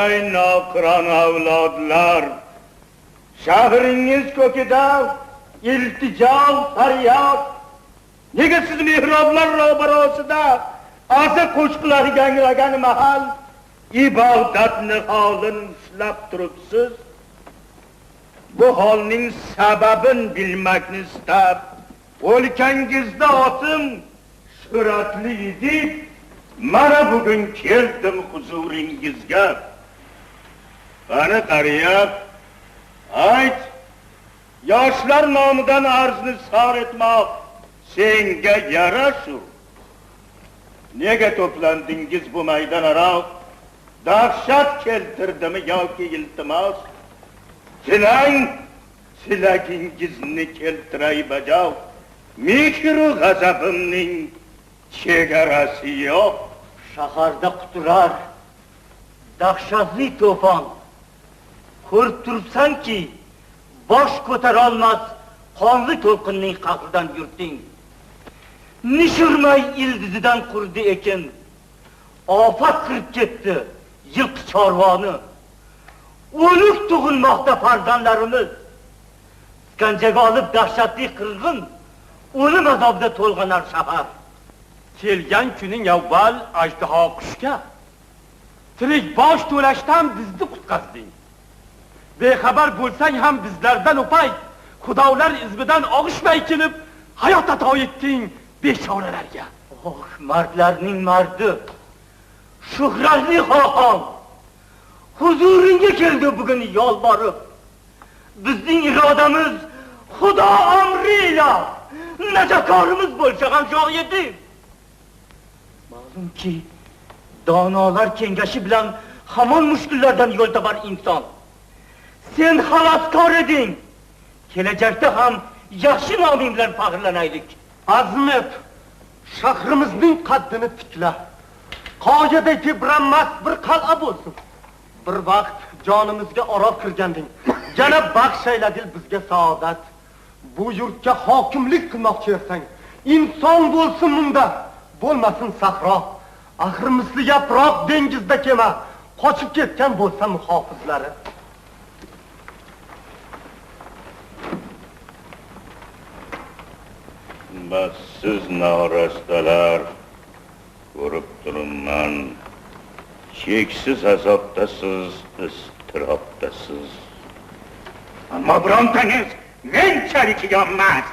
Ey nokiron avlodlar, shahringiz ko'kida iltijo, faryod. Nega siz mehroblar ro'barosida asa qo'shiqlar yangragan mahal ibodatni holini ushlab turibsiz? Bu holning sababini bilmakni istab, o'lkangizda otim shuhratli yigit, mana bugun keldim huzuringizga. Qani qariyab, ayt, yoshlar nomidan arzni sor etmoq senga yarashur. Nega to'plandingiz bu maydonaro? Dahshat keltirdimi yoki iltimos? Silang, silagingizni keltiray bajav. Mehru g'azabimning chegarasi yo'q. Shaharda quturar dahshatli to'fon. Ko'rib turibsanki, bosh ko'tara olmas qonli to'lqinning qahridan yurting. Nishurmay ildizidan qurdi ekin. Ofat kirib ketdi yilqi chorvoni. O'lik tug'ilmoqda farzandlarimiz. Ganjaga olib dahshatli qirg'in, o'lim azobida to'lg'anar shahar. Kelgan kuning avval ajdaho qushga tirik bosh to'lashdan bizni qutqazding. Bexabar bo'lsang ham bizlardan o'pay, xudolar izbidan og'ishmay kelib hayot ato etding bechoralarga. Oh, mardlarning mardi, shuhratli xoqon, huzuringa keldi bugun yolborib. Bizning irodamiz xudo amriyle najakorimiz bo'lsa ham joy edi. Ma'lumki, donolar kengashi bilan hamon mushkullardan yo'l topar inson. Sen xaloskor eding. Kelajakda ham yaxshi noming bilan faxrlanaylik. Azm et, shahrimizning qaddini tikla. Qoyada tebranmas bir qal'a bo'lsin. Bir vaqt jonimizga oro kirganding. Yana baxshayladil bizga saodat. Bu yurtga hokimlik qilmoqchi ersang, inson bo'lsin bunda, bo'lmasin sahro. Axir misli yaproq dengizda kema, qochib ketgan bo'lsa muhofizlari. Bas siz norastalar, ko'rib turibman, cheksiz azobdasiz, iztirobdasiz. Ammo birontangiz menchalik yonmas,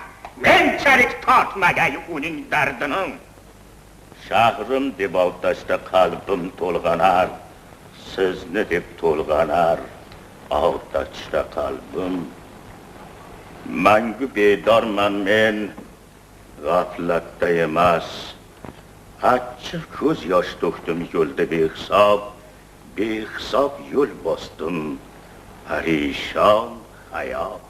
menchalik tortmagay uning dardini. Shahrim deb otashda qalbim to'lg'anar, sizni deb to'lg'anar otashda qalbim. Mangu bedorman men, g'aflatda emas. Achchiq ko'z yosh to'kdim yo'lda behisob yo'l bosdim, parishon hayot.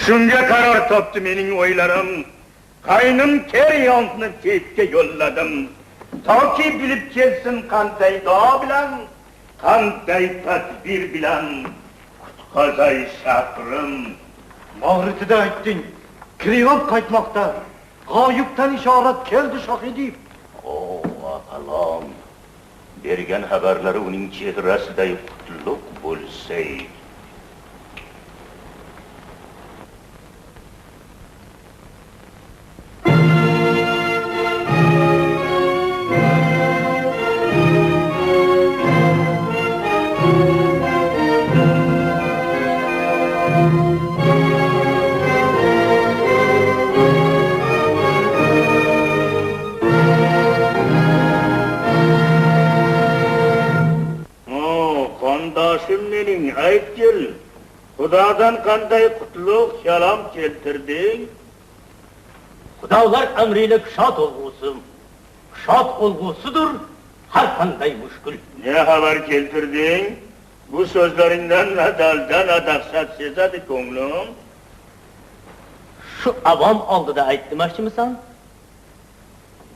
Shunga qaror topdi mening o'ylarim, qaynim keryonni kepga yo'lladim. Toki bilib kelsin qanday duo bilan, qanday tadbir bilan qutqazay shahrim. Mag'ritida aytding, Kriyov qaytmoqda. G'oyibdan ishorat keldi shohidib. O Alom, bergan xabarlari uning chehrasiday qutlug' bo'lsay. Aytgil, Xudodan qanday qutlug' salom keltirding? Xudolar amriyle kuşat olgusu. Kuşat olgusudur har qanday mushkul. Ne xabar keltirding? Bu so'zlaringdan nadaldan adaqsat sezadi ko'nglim. Şu avam oldida aytdimoqchimisan?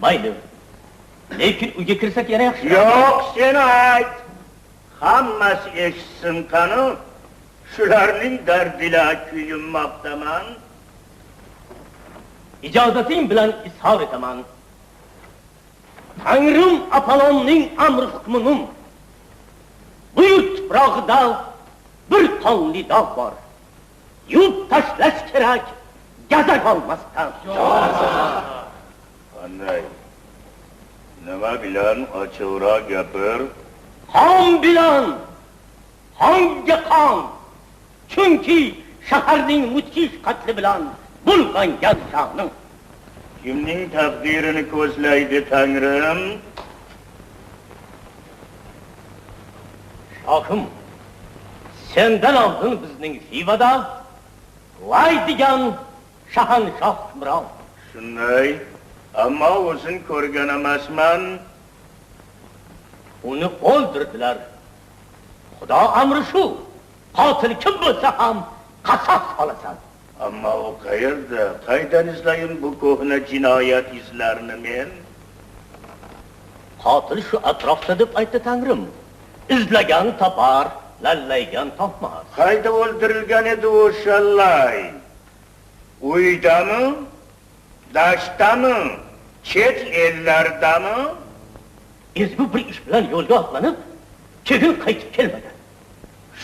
Mayli. Lekin uyga kirsak yana yaxshi. Yo'q, sen ayt. Hammasi eshitsin qani. Shularning dardila kuyunmoqdaman. İcazating bilan ishor etaman. Tangrim Apolonning amri hukmini tuprog'ida bir qonli dog' bor. Yuvib tashlash kerak, gazak olmasdan. Qanday? Nima bilan ochiqroq gapir? Qon bilan, qonga qon. Chunki shaharning mudhish qatli bilan bulg'angan shahning. Kimning taqdirini ko'zlaydi Tangrim? Shohim, sendan oldin bizning Xivada Vay degan shahanshoh hukmron. Shunday, ammo o'zin ko'rgan emasman. Uni o'ldirdilar. Xudo amri shu. Qotil kim bo'lsa ham qasos olasan. Ammo u qayerda? Qaydan izlayin bu ko'hna jinoyat izlarini men? Qotil shu atrofda deb aytdi Tangrim. İzlagan topar, lallaygan topmas. Qayda o'ldirilgan edi o'shalay? Uydami? Dashtami? Chet ellardami? Ezgu bir ish bilan yo'lga otlanib, keyin qaytib kelmagan.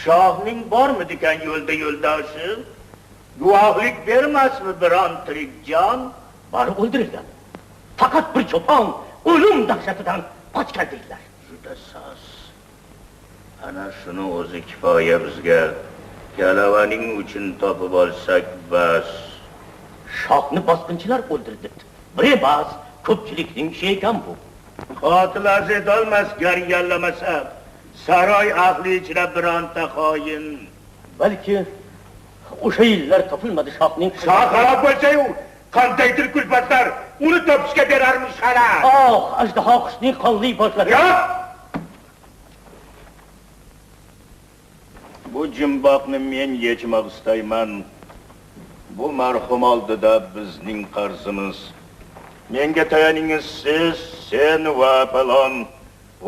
Shohning bormidi ekan yo'lda yo'ldoshi? Guvohlik bermasmi biron tirik jon? Bari o'ldirilgan. Faqat bir cho'pon o'lim dahshatidan qochgan deydilar. Juda soz. Ana shuni o'zi kifoya bizga. Kalavaning uchun topib olsak bas. Shohni bosqinchilar o'ldirdi. Bir emas, ko'pchilikning ishi ekan bu. Qotil azed olmas gargallamasa, saroy ahli ichida bironta xoin. Balki o'sha yillar topilmadi shohning. Shoh halok bo'lsa-yu, qandaydir kulfatlar uni topishga berarmish hali. Oh, ajdaho qushning qonli boshlari. Yo'q! Bu jimboqni men yechmoq istayman. Bu marhum oldida bizning qarzimiz. Menga tayaningiz siz, sen va falon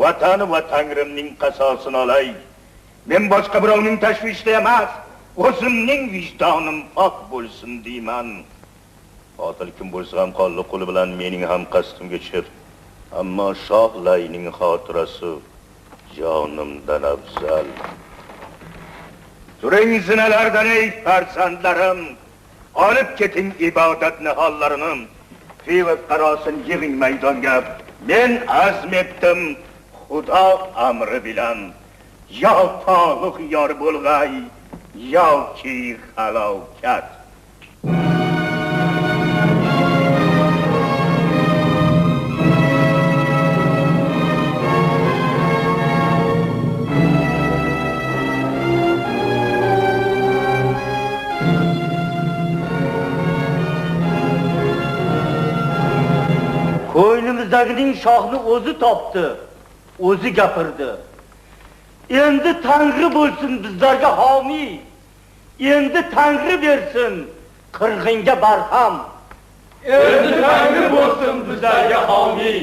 vatan va Tangrimning qasosini olay. Men boshqa birovning tashvishida emas, o'zimning vijdonim pok bo'lsin deyman. Qotil kim bo'lsa ham qonli qo'li bilan mening ham qasdimga chiqib, ammo shoh layning xotirasi jonimdan afzal. Turing zinalardan ey farzandlarim, olib keting ibodat nihollarini. Fivat qarosin yig'ing maydonga. Men azm etdim Xudo amri bilan. Yo tog'liq yor bo'lg'ay, yoki halokat. Ko'nglimizdagining shohni o'zi topdi, o'zi gapirdi. Endi Tangri bo'lsin bizlarga homiy. Endi Tangri bersin qirg'inga barham. Endi Tangri bo'lsin bizlarga homiy.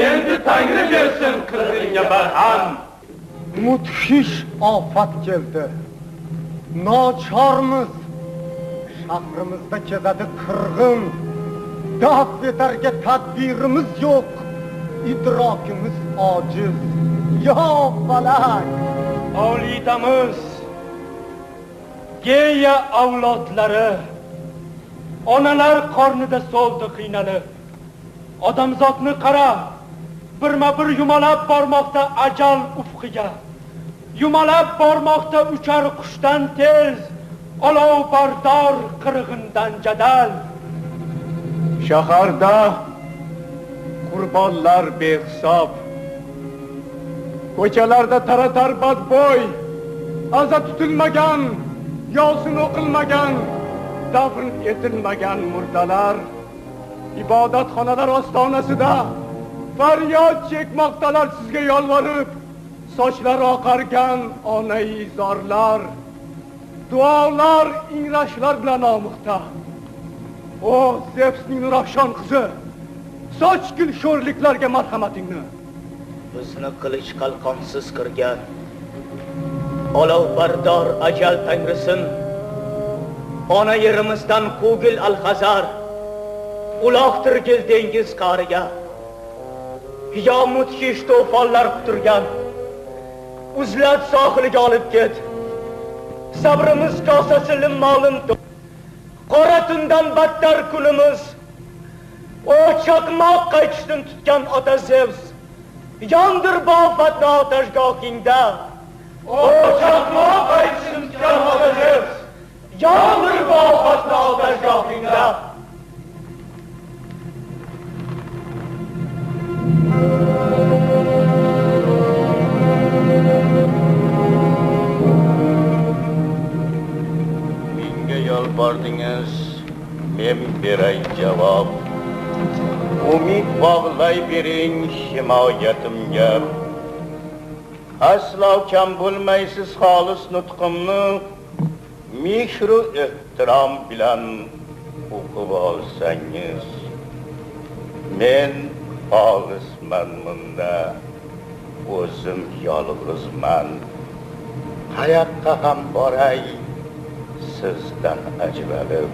Endi Tangri bersin qirg'inga barham. Mudhish ofat keldi. Nochormiz. Shahrimizda kezadi qirg'in. Daf etarga tadbirimiz yo'q. İdrokimiz ojiz. Yo falak. Avlidamiz, geya avlodlari, onalar qornida so'ldi qiynalib. Odamzodni qara, birma-bir yumalab bormoqda ajal ufqiga. Yumalab bormoqda uchar qushdan tez, olov bardor qirg'indan jadal. Shaharda qurbonlar behisob. Ko'chalarda taratar badbo'y, aza tutilmagan, yosin o'qilmagan, dafn etilmagan murdalar ibodatxonalar ostonasida faryod chekmoqdalar sizga yolvorib, sochlari oqargan onai zorlar, duolar, ingrashlar bilan omoqda. O Zevsning nurafshon qizi, sochgil sho'rliklarga marhamatingni. Bizni qilich qalqonsiz qirgan olov bardor ajal tangrisin. Ona yerimizdan quvgil al-Hazar, uloqtirgil dengiz qariga. Yo mudhish to'fonlar quturgan, Uzlat sohiliga olib ket. Sabrimiz kosasi ma'lum. Qora tundan battar kunimiz. O chaqmoq qaytishdan tutgan ota Zevs. Yondir bofatni otashgohingda. O chaqmoq qaytishdan tutgan ota Zevs. Yondir bofatni otashgohingda. Menga yolbordingiz, men beray javob. Umid bog'lay bering himoyatimga. Aslo kam bo'lmaysiz xolis nutqimni mehru ehtirom bilan o'qib olsangiz. Men xolisman bunda, o'zim yolg'izman. Qayoqqa ham boray sizdan ajralib.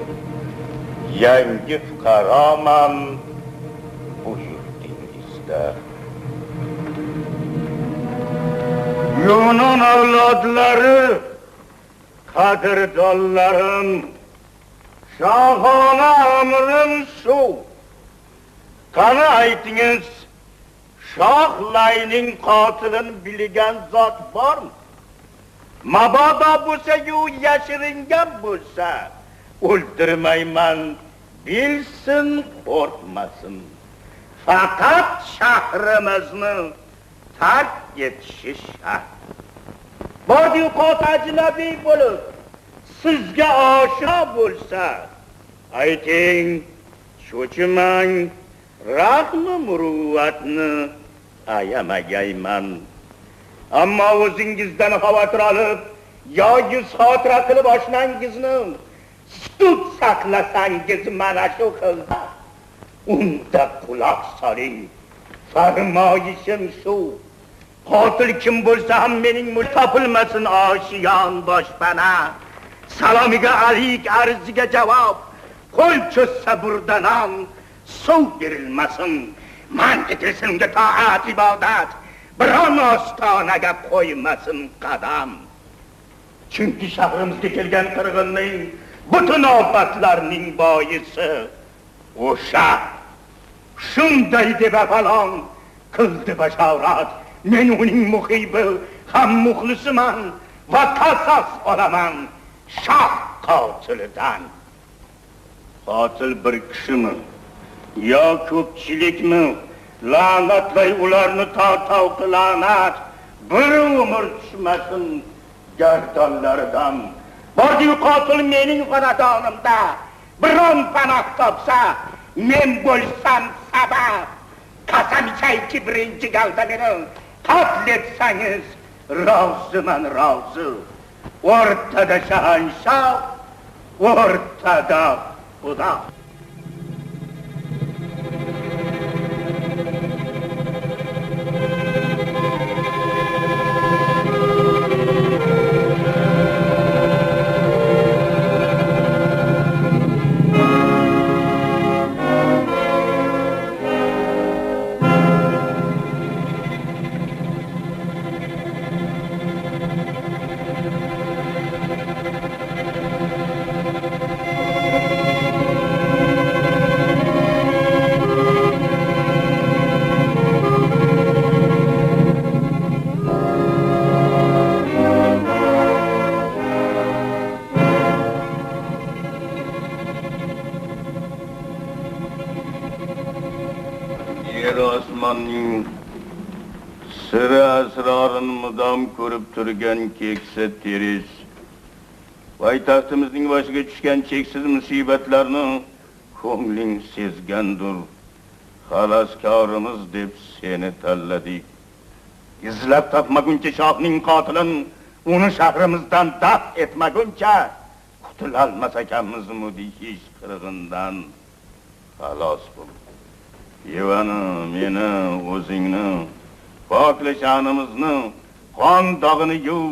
Yangi fuqaroman bu yurtingizda. Yunon avlodlari, qadrdollarim, shohona amrim shu. Qani aytingiz, Shoh Layning qotilini bilgan zot bormi? Mabodo bo'lsa-yu yashiringan bo'lsa, o'ldirmayman, bilsin, qo'rqmasin. Faqat shahrimizni tark etishi shart. Bordi qot ajnabiy bo'lib, sizga oshno bo'lsa, ayting, cho'chimang, rahmi muruvvatni ayamagayman. Ammo o'zingizdan xavotir olib, yoki xotira qilib oshnangizni sut saqlasangiz mana shu xilda. Unda quloq soling. Farmoyishim shu. Qotil kim bo'lsa ham mening topilmasin oshiyon boshpana. Salomiga alik, arziga javob. Qo'l cho'ssa burdanon, suv berilmasin. Man etilsinga toat ibodat. Biron ostonaga qo'ymasin qadam. Chunki shahrimizga kelgan qirg'inning butun ofatlarning boisi o'sha. Shunday deb falon qildi bashorat. Men uning muhibi ham muxlisiman va qasos olaman shoh qotilidan. Qotil bir kishimi yo ko'pchilikmi? La'natlay ularni tov qilanat. Bir umr tushmasin gardonlaridan. Bordi qotil mening xonadonimda biron panoh topsa, men bo'lsam sabab. Qasam ichayki birinchi galda meni qatl etsangiz, roziman rozi. O'rtada shahanshoh, o'rtada xudo. Siri asrorini mudom ko'rib turgan keksa Teres, poytaxtimizning boshiga tushgan cheksiz musibatlarni ko'ngling sezgandir. Xaloskorimiz deb seni tanladik. Izlab topmaguncha shohning qotilini, uni shahrimizdan daf etmaguncha qutulolmas ekanmiz mudihish qirg'indan. Xalos bo'l. Yevani, meni, o'zingni, poklashanimizni, qon dog'ini yuv,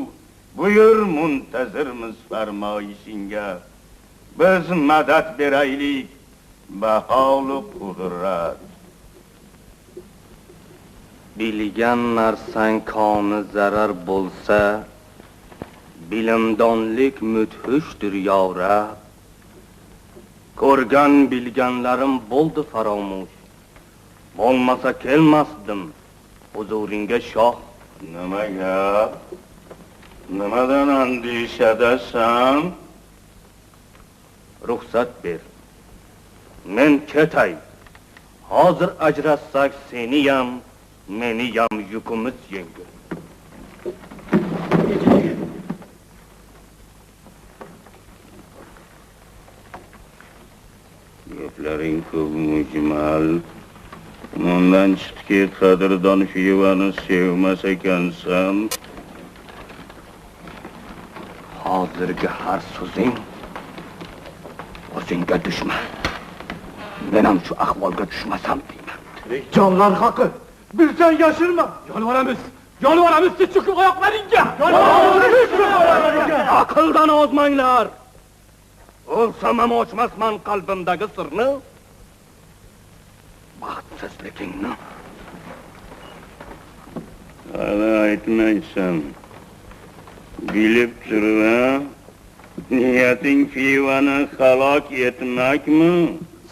buyur muntazirmiz farmoyishingga. Biz madad beraylik, baholi qudrat. Bilgan narsang koni zarar bo'lsa, bilimdonlik mudhishdir yorab. Ko'rgan bilganlarim bo'ldi faromush. Bo'lmasa kelmasdim huzuringa shoh. Nima gap? Nimadan andishadasan? Ruxsat ber. Men ketay. Hozir ajratsak seniyam, meniyam yukimiz yengil. Gaplaring ko'p mujmal. Bundan chiqdiki, qadrdon Fivani sevmas ekansan. Hozirgi har so'zing o'zingga dushman. Men ham shu ahvolga tushmasam deyman. Jonlar haqi. Bilsan yashirma. Yolvoramiz siz cho'kib oyoqlaringga. Aqldan ozmanglar. O'lsam ham ochmasman qalbimdagi sirni. Baxtsizligingni. Hali aytmaysan. Bilib turma. Niyating Fivani halok etmakmi?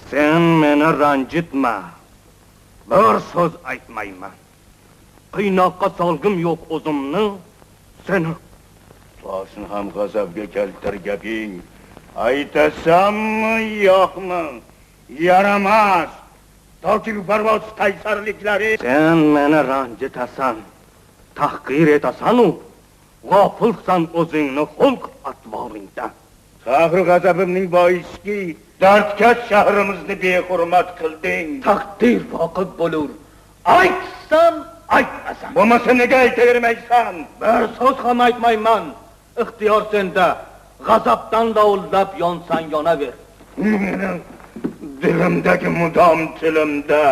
Sen meni ranjitma. Bir so'z aytmayman. Qiynoqqa solgim yo'q o'zimni. Seni Boshni ham g'azabga keltir gaping. Aytasammi, yo'qmi? Yaramas. Toki parvoz qaysarliklari. sen meni ranjitasan, tahqir etasan-u, g'ofilsan o'zingni xulq atvoringdan. Qahri g'azabimning boisiki, dardkash shahrimizni behurmat qilding. Taqdir voqif bo'lur. Aytsan, aytmasan. Bo'lmasa nega aytavermaysan? Bir so'z ham aytmayman. Ixtiyor senda. G'azabdan dovullab yonsan yonaver. Mening dilimdagi mudom tilimda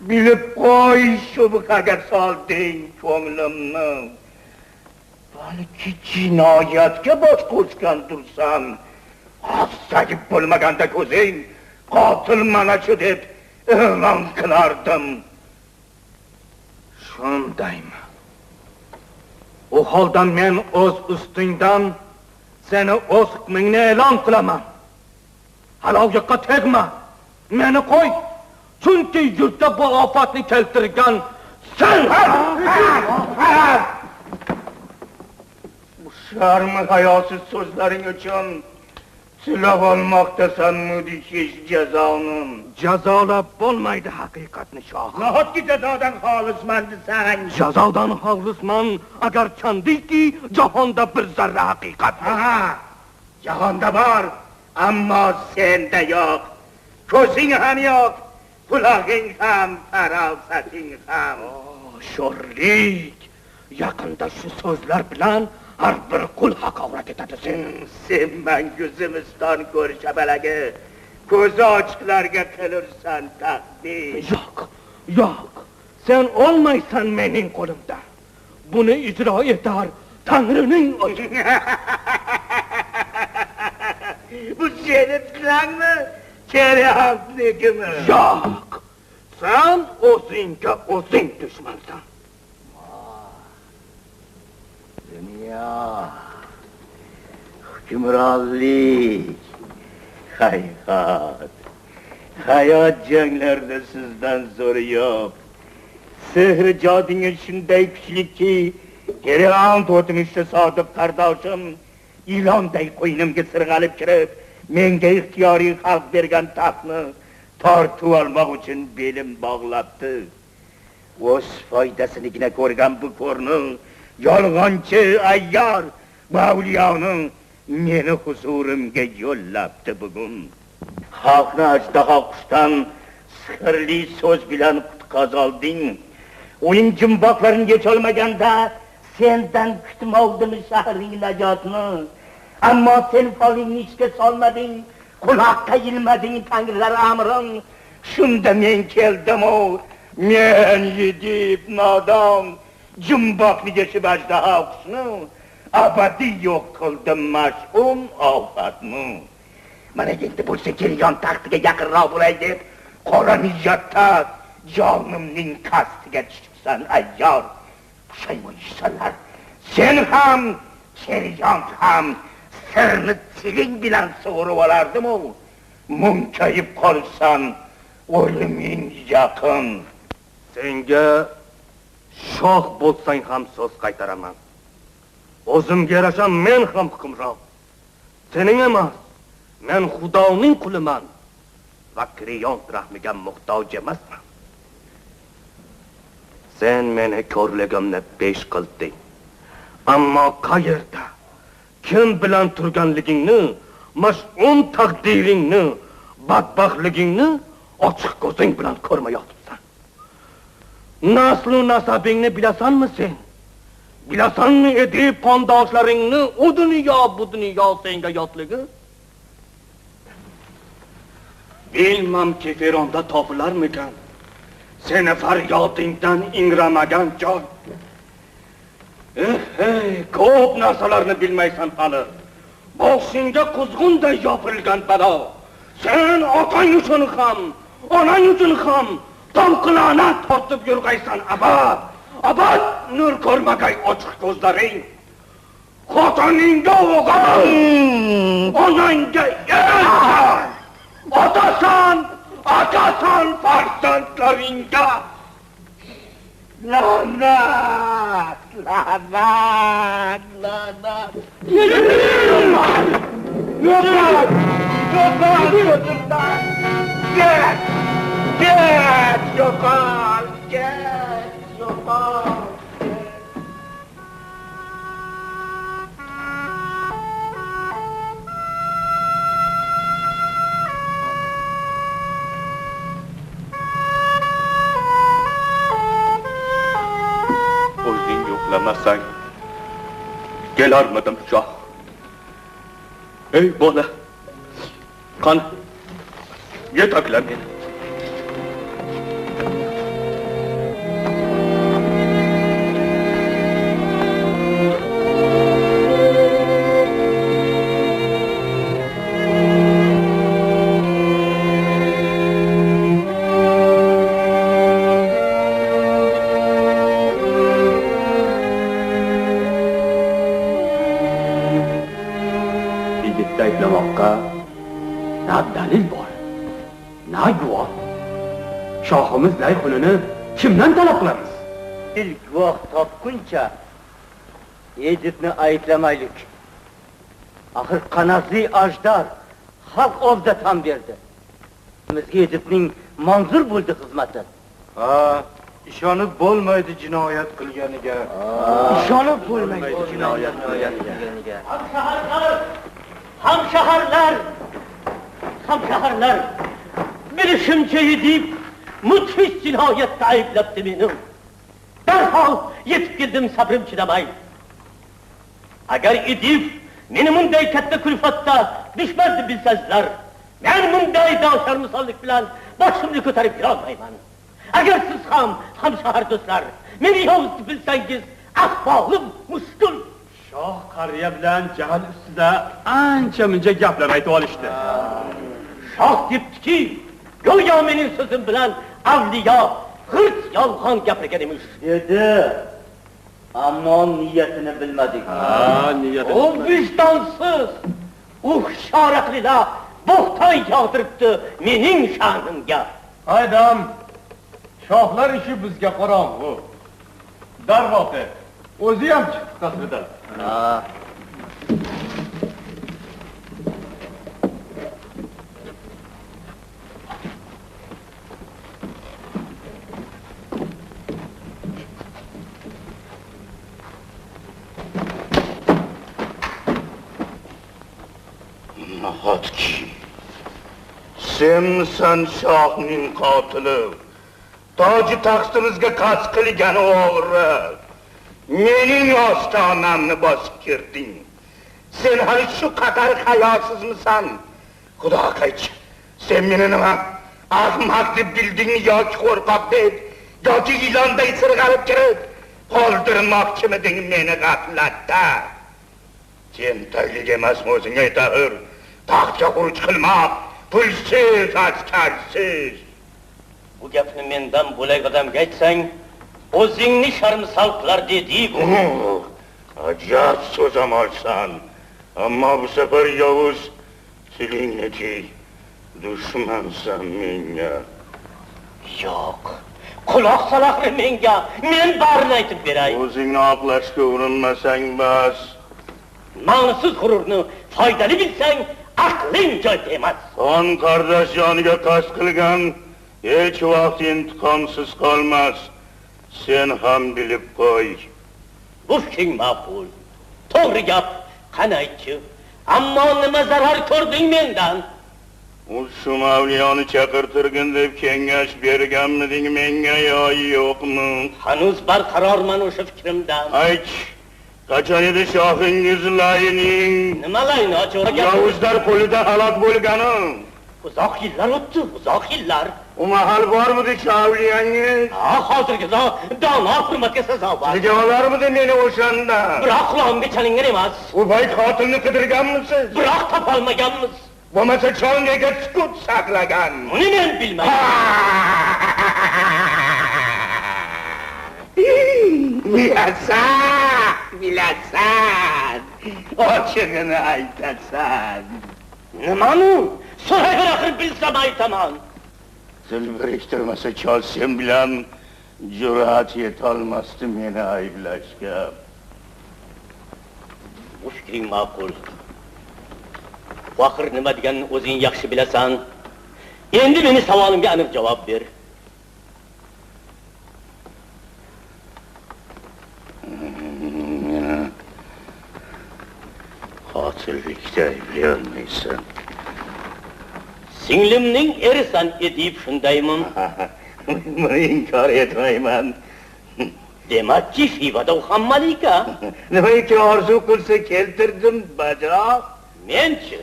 bilib qo'y, shubhaga solding ko'nglimni. Balki jinoyatga bosh qo'shgan tursan, hozsagib bo'lmaganda ko'zing qotil mana shu deb e'lon qilardim. Shundaymi? U holda men o'z ustingdan seni o'z hukmingni e'lon qilaman. Haloyiqqa tegma. Meni qo'y. Chunki yurtda bu ofatni keltirgan sen. Bu sharmi hayosiz so'zlaring uchun silab olmoqdasan mudhish jazoni. Jazolab bo'lmaydi haqiqatni shoh. Nahotki jazodan xolisman desang? Jazodan xolisman agar chandiki jahonda bir zarra haqiqat. Ha, jahonda bor, ammo senda yo'q. Ko'zing ham yo'q, qulog'ing ham, farosating ham. Sho'rlik. Yaqinda shu so'zlar bilan har bir qul haqorat etadi seni. Sen mangu zimiston ko'rshabalagi, ko'zi ochiqlarga qilursan taqdir. Yo'q. Sen olmaysan mening qo'limda. Buni ijro etar Tangrining o'zi. Bu seni tilangmi? Kerakligimi? Yo'q. Sen o'zingga o'zing dushmansan. Dünya, hükümranlik, hayat. Hayat janglarda sizdan zo'ri yo'q. Sehri jodingiz shunday kuchliki, Kereant o'tmishda sodiq qardoshim ilonday qo'ynimga sirg'alib kirib, menga ixtiyoriy xalq bergan taxtni tortib olmoq uchun belim bog'labdi. O'z foydasinigina ko'rgan bu ko'rni yolg'onchi ayyor Mavliyoni meni huzurimga yo'llabdi bugun. Xalqni ajdaho qushdan sihrli so'z bilan qutqazolding. Uning jumboqlarini yecholmaganda sendan kutmovdim shahring najotni. Ammo sen folingni ishga solmading, quloqqa ilmading tangrilar amrin. Shunda men keldim-u, men yedib nodon jumboqni yechib ajdaho qushni abadiy yo'q qildim mash'um ofatni. Mana endi bo'lsa kelgan taxtiga yaqinroq bo'lay deb qora niyatda jonimning qasdiga tushib yuribsan ayyor. Pushaymon sen ham, Sherijon ham sirni tiling bilan sug'urib olardim-u. Munkayib qolsan, o'liming yaqin. Senga shoh bo'lsang ham so'z qaytaraman. O'zimga yarasha men ham hukmron. Sening emas, men Xudoning quliman va Kriyon rahmiga muhtoj emasman. Sen meni ko'rligimni pesh qilding. Ammo qayerda, kim bilan turganligingni, mash'un taqdiringni, badbaxtligingni ochiq ko'zing bilan ko'rmayotibsan. Naslu nasabingni bilasanmi sen? Bilasanmi edi qondoshlaringni u dunyo bu dunyo senga yotligi? Bilmam keferonda topilarmikan seni faryodingdan ingramagan joy. Ko'p narsalarni bilmaysan hali. Boshingga quzg'unday yopirilgan balo. Sen otang uchun ham, onang uchun ham talqilana tortib yurgaysan abad. Abad nur ko'rmagay ochiq ko'zlaring. Xotiningga o'g'il, onangga yer. Otasan farzandlaringga. Lanat. O'zing yo'qlamasang kelarmidim shoh. Ey bola, qani yetakla meni. Shohimiz Layxunini kimdan talab qilamiz? İlk guvoh topguncha Edipni ayblamaylik. Axir qanotli ajdar xalq oldida tan berdi. Bizga Edipning manzur bo'ldi xizmati. İşonib bo'lmaydi jinoyat qilganiga. İşonib bo'lmaydi jinoyat qilganiga. Hamşaharlar. Bilishimcha Edip mudhish jinoyatda ayblabdi meni. Darhol yetib keldim sabrim chidamay. Agar Edip meni bunday katta kulfatda dushman deb bilsanglar, men bunday dosharmisollik bilan boshimni ko'tarib yurolmayman. Agar siz ham hamshahar do'stlar meni yovuz deb bilsangiz, ahvolim mushkul. Shoh qariya bilan jahl ustida ancha-muncha gaplar aytib olishdi. Shoh debdiki, go'yo mening so'zim bilan avliyo g'irt yolg'on gapirgan emish. Dedi. Ammo niyatini bilmadik. Niyatini. O vijdonsiz, hushyor aqlilar bo'xton yog'diribdi mening sha'nimga. Haydam, shohlar ishi bizga qorong'u. Darvoqe, o'zi ham chiqdi qasridan. Nahotki sensan shohning qotili, toji taxtimizga qasd qilgan o'g'ri, mening ostonamni bosib kirding. Sen hali shu qadar hayosizmisan? Xudo qaychi, sen meni nima ahmoq deb bildingmi yoki qo'rqoq deb, yoki ilonday sirg'alib kirib qoldirmoqchimiding meni g'aflatda? Tentaklik emasmi o'zing aytaver? Taxtga xuruj qilmoq, pulsiz, askarsiz. Bu gapni mendan bo'lak odamga aytsang, O'zingni sharmisal qilar dedi-ku. Ajab so'zam olsan. Ammo bu safar Yovuz tilingni tiy. Dushmansan menga. Yo'q. Quloq solaqri menga. Men barini aytib beray. O'zingni oqlashga urinmasang bas. Ma'nisiz g'ururni foydali bilsang, aqling joyida emas. Qon qardosh joniga qasd qilgan hech vaqt intiqomsiz qolmas. Sen ham bilib qo'y. Bu fikring ma'qul. To'g'ri gap, qani aytchi. Ammo nima zarar ko'rding mendan? U Shumavliyoni chaqirtirgin deb kengash berganmiding menga yo yo'qmi? Hanuz barqarorman o'sha fikrimdan. Ayt, qachon edi shohingiz Layning Nima layni ochib? Yovuzlar qo'lida halok bo'lgani? Uzoq yillar o'tdi, uzoq yillar. U mahal bormidi Shavliyangiz? Hozirgi dono hurmatga sazovor. Nega olarmidi meni o'shanda? Biroq quloqimga chalingan emas. U payt xotinni qidirganmisiz? Biroq topolmaganmiz. Bo'lmasa chongaga sukut saqlagan. Uni men bilmayman. Bilasan. Ochig'ini aytasan. Nimani? So'ragan axir bilsam aytaman. Til biriktirmasa chol sen bilan jur'at yetolmasdi meni ayblashga. Bu fikring ma'qul. Axir nima deganini o'zing yaxshi bilasan. Endi meni savolimga aniq javob ber. Meni qotillikda ayblayolmaysan. Singlimning erisan edib shundaymi? Buni inkor etmayman. Demakki Xivada u ham malika. Nimaiki orzu qilsa keltirdim bajoq. Menchi?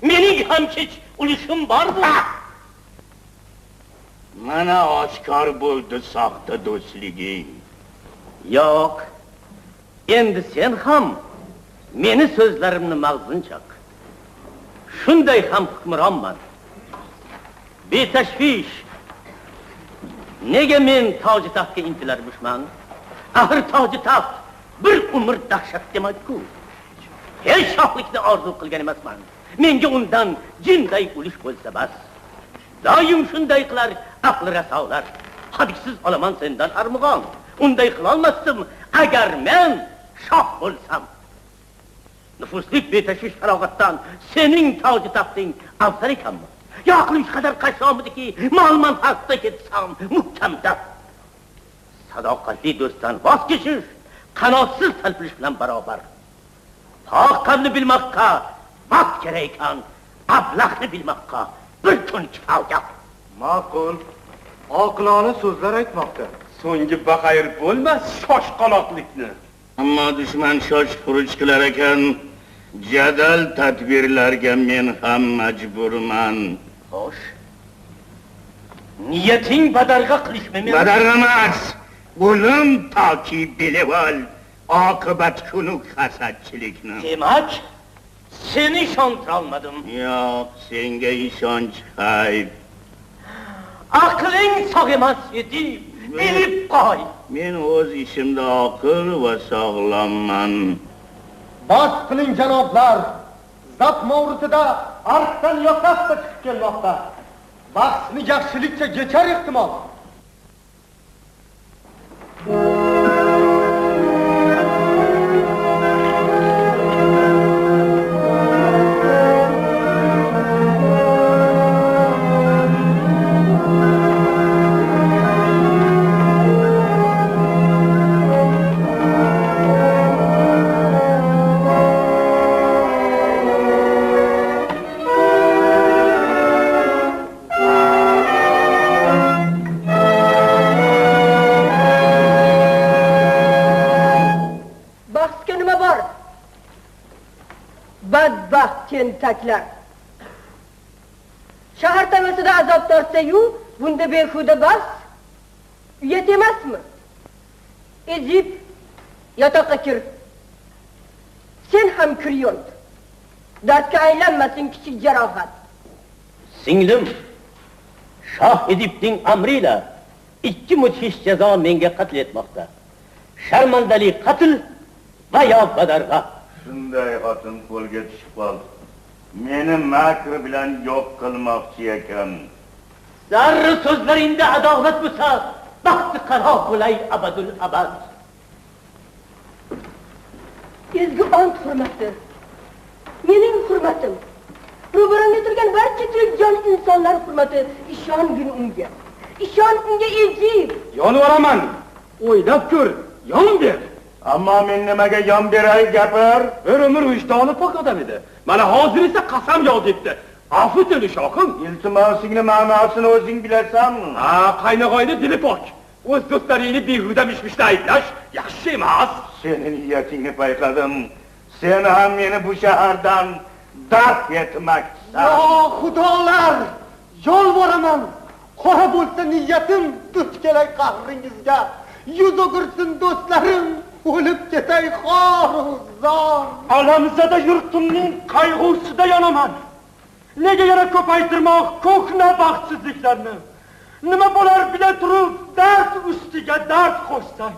Mening ham hech ulushim bormi? Mana oshkor bo'ldi soxta do'stliging. Yo'q. Endi sen ham meni so'zlarimni mag'zin chaq. Shunday ham hukmronman. Betashvish. Nega men toji taxtga intilarmishman? Axir toji taxt bir umr dahshat demak-ku. Hech shohlikni orzu qilgan emasman. Menga undan jinday ulush bo'lsa bas. Doim shunday qilar aqli rasolar. Hadiksiz olaman sendan armug'on. Unday qilolmasdim agar men shoh bo'lsam. Nufuslik betashvish farog'atdan sening toji taxting afzal ekanmi? Yo aqlim shu qadar qashomidiki, mol-manfaatda ketsam muhkamda. Sadoqatli do'stdan voz kechish qanotsiz talpinish bilan barobar. Toqatni bilmoqqa vaqt kerak ekan, ablahni bilmoqqa bir kun kifoya. Ma'qul. Oqilona so'zlar aytmoqda. So'nggi baxayr bo'lmas shoshqaloqlikni. Ammo dushman shosh xuruj qilar ekan, jadal tadbirlarga men ham majburman. Xo'sh. Niyating badarg'a qilishmi men? Badarg'a emas. O'lim toki bilib ol. Oqibat kunu hasadchilikni. Demak, seni ishontira olmadim. Yo'q, senga ishonch hayb. Aqling sog' emas edi. Bilib qo'y. Men o'z ishimda oqil va sog'lomman. Bas qiling janoblar. Zap mavridida arqdan yoqasda chiqib kelmoqda. Bahsni yaxshilikcha kechar ehtimol. Tentaklar. Shahar tamasida azob tortsa-yu, bunda behuda bas. Uyat emasmi? Ezib, yotoqqa kir. Sen ham kir yo'lt. Dardga aylanmasin kichik jarohat. Singlim, Shoh Edibning amri ila ikki mudhish jazo menga qatl etmoqda. Sharmandali qatl va yo badarg'a. Shunday xotin qo'lga tushib qoldi. Meni makr bilan yo'q qilmoqchi ekan. Zarri so'zlaringda adolat bo'lsa, baxti qaro bo'lay abadul abad. Ezgu ont hurmati. Mening hurmatim. Ro'baramda turgan barcha tirik jon insonlar hurmati. Ishongin unga. Ishon unga ejib. Yonvaraman. O'ylab ko'r, yon ber. Ammo men nimaga yon beray gapir? Bir umr vijdoni pok odam edi. Mana hozir esa qasam yo'q debdi. Afv eting shohim. Iltimosingni ma'nosini o'zing bilasanmi? Ha, qaynog'oyni dili pok. O'z do'stlaringni behuda mishmishda aytlash yaxshi emas. Sening niyatingni payqadim. Sen ham meni bu shahardan daf etmoqchisan. Yo xudolar, yolvoraman. Qora bo'lsa niyatim, duch kelay qahringizga. Yuz o'girsin do'stlarim, o'lib ketay xor u zor. Alamzada yurtimning qayg'usida yonaman. Nega yana ko'paytirmoq ko'hna baxtsizliklarni? Nima bo'lar bila turib, dard ustiga dard qo'shsak?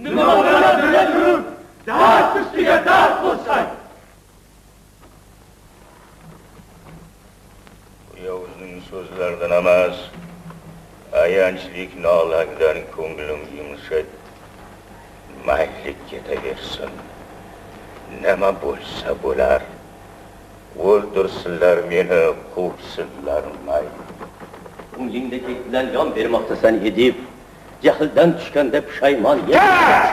Nima bo'lar bila turib, dard ustiga dard qo'shsak? Yovuzning so'zlaridan emas, ayanchlik nolangdan ko'nglim yumshab, mayli ketaversin. Nima bo'lsa bo'lar. O'ldirsinlar meni, quvsinlar mayli. Ko'nglingda bilan yon bermoqdasan edib, jahldan tushganda pushaymon Yetar!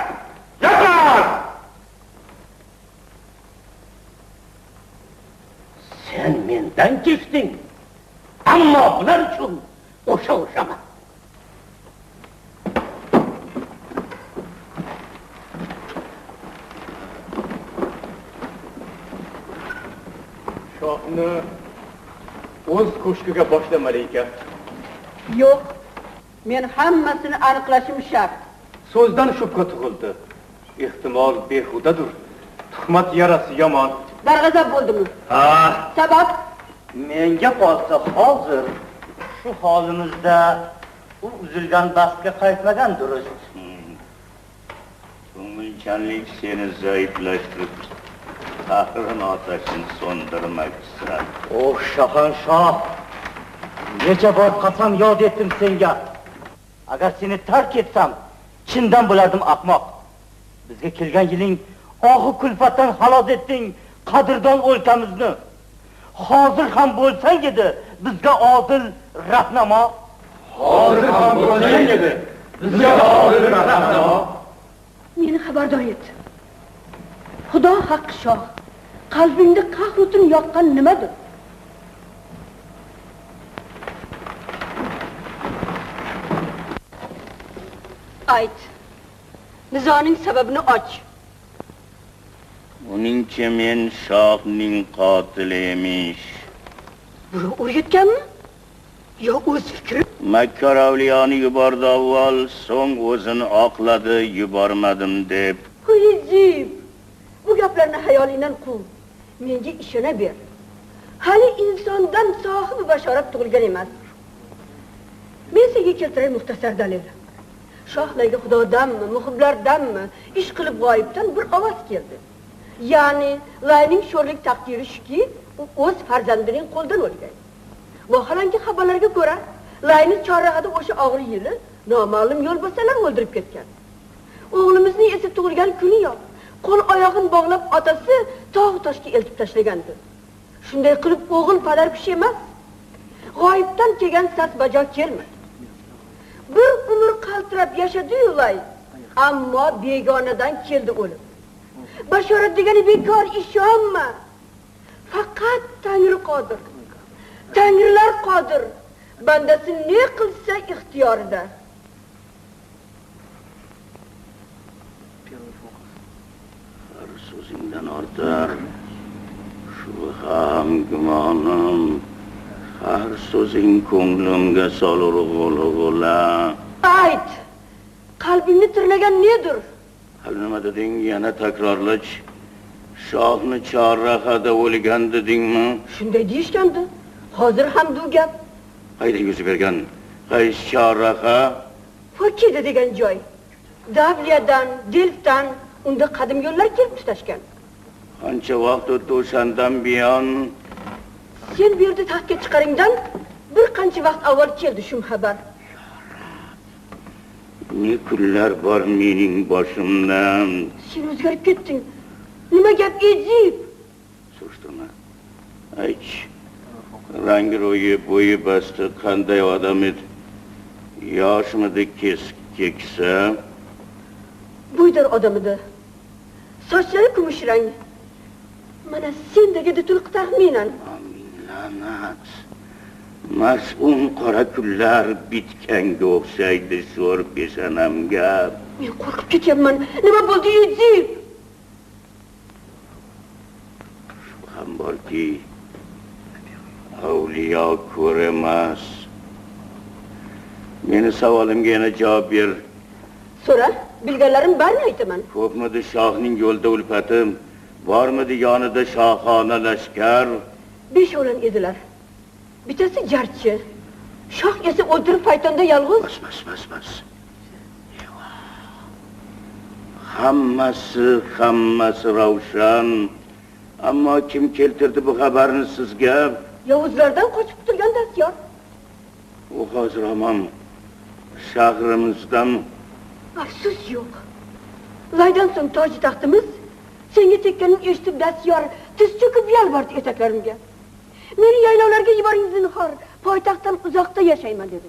Sen mendan kechding. Ammo bular uchun o'sha-o'shaman. Shohni o'z ko'shkiga boshla malika. Yo'q, men hammasini aniqlashim shart. So'zdan shubha tug'ildi. Ehtimol behudadir. Tuhmat yarasi yomon. Darg'azab bo'ldimmi? Ha, Sabab menga qolsa hozir shu holimizda u uzilgan bahsga qaytmagan durust. Ko'ngilchanlik seni zaiflashtirib, qahrin otashini so'ndirmoqchisan. O Shahanshoh, necha bor qasam yod etdim senga. Agar seni tark etsam, chindan bo'lardim ahmoq. Bizga kelgan yiling oxu kulfatdan xalos etding qadrdon o'lkamizni. Hozir ham bo'lsang edi, bizga odil rahnamo. Hozir ham bo'lsang edi, bizga odil rahnamo. meni xabardor et. Xudo haqqi shoh, qalbingda qahr o'tin yoqqan nimadir? Ayt. Nizoning sababini och. Uningcha men shohning qotili emish. Buni o'rgatganmi? Yo o'z fikri? Makkor avliyoni yubordi avval, so'ng o'zini oqladi, yubormadim deb. Qo'yijib. Bu gaplarni xayolingdan quv. Menga ishona ber. Hali insondan sohibi bashorat tug'ilgan emas. Men senga keltiray muxtasar dalil. Shohlarga xudodanmi, muhiblardanmi ish qilib g'oyibdan bir ovoz keldi. Ya'ni Layning sho'rlik taqdiri shuki, u o'z farzandining qo'ldan o'lgan. Vaholanki xabarlarga ko'ra, Layni chorrahada o'sha og'ir yili noma'lum yo'lboshchilar o'ldirib ketgan. O'g'limizning esi tug'ilgan kuni yo'q. Qo'l oyog'ini bog'lab otasi tog' toshga eltib tashlagandi. Shunday qilib o'g'il padar kishi emas. G'oyibdan kelgan sas bajo kelmadi. Bir umr qaltirab yashadi-yu Lay, ammo begonadan keldi o'lim. Bashorat degani bekor ishonma. Faqat Tangri qodir. Tangrilar qodir. Bandasi ne qilsa ixtiyorida. Har so'zingdan ortar. Shu ham gumonim. Har so'zing ko'nglimga solur g'ola. Ayt. Qalbingni tirnagan nedir? Hali nima deding? Yana takrorlach. Shohni chorrahada o'lgan dedingmi? Shunday deyishgandi. Hozir ham bu gap. Qayda yuzi bergan? Qaysi chorraha? Fokida degan joy. Davliyadan, Delfdan unda qadim yo'llar kelib tutashgan. Qancha vaqt o'tdi o'shandan buyon? Sen bu yerda taxtga chiqaringdan bir qancha vaqt avval keldi shu xabar. Ne kunlar bor mening boshimdan. Sen o'zgarib ketding. Nima gap edi? Surishtirma. Ayt. Rangi ro'yi, bo'yi basti, qanday odam edi? Yoshmidi, keksa? Bo'ydor odam edi. Sochlari kumush rang. Mana sendagi to'liq taxminan. La'nat. Mas'un qora kunlar bitganga o'xshaydi sho'r peshonamga. Men qo'rqib ketyapman. Nima bo'ldi edi? Ham borki, avliyo ko'rmas. Meni savolimga yana javob ber. So'ra, bilganlarim barini aytaman. Ko'pmidi shohning yo'lda ulfatim? Bormidi yonida shohona lashkar? 5 o'g'lon edilar. Bittasi jarchi. Shoh esa o'ldirib faytonda yolg'iz. Bas. Hammasi ravshan. Ammo kim keltirdi bu xabarni sizga? Yovuzlardan qochib turgan dastyor. U hozir hamon shahrimizdan. Afsus yo'q. Laydan so'ng toj taxtimiz senga tekkanini eshitib dastyor tiz cho'kib yalvardi etaklarimga. Meni yaylovlarga yuboring zinhor, poytaxtdan uzoqda yashayman dedi.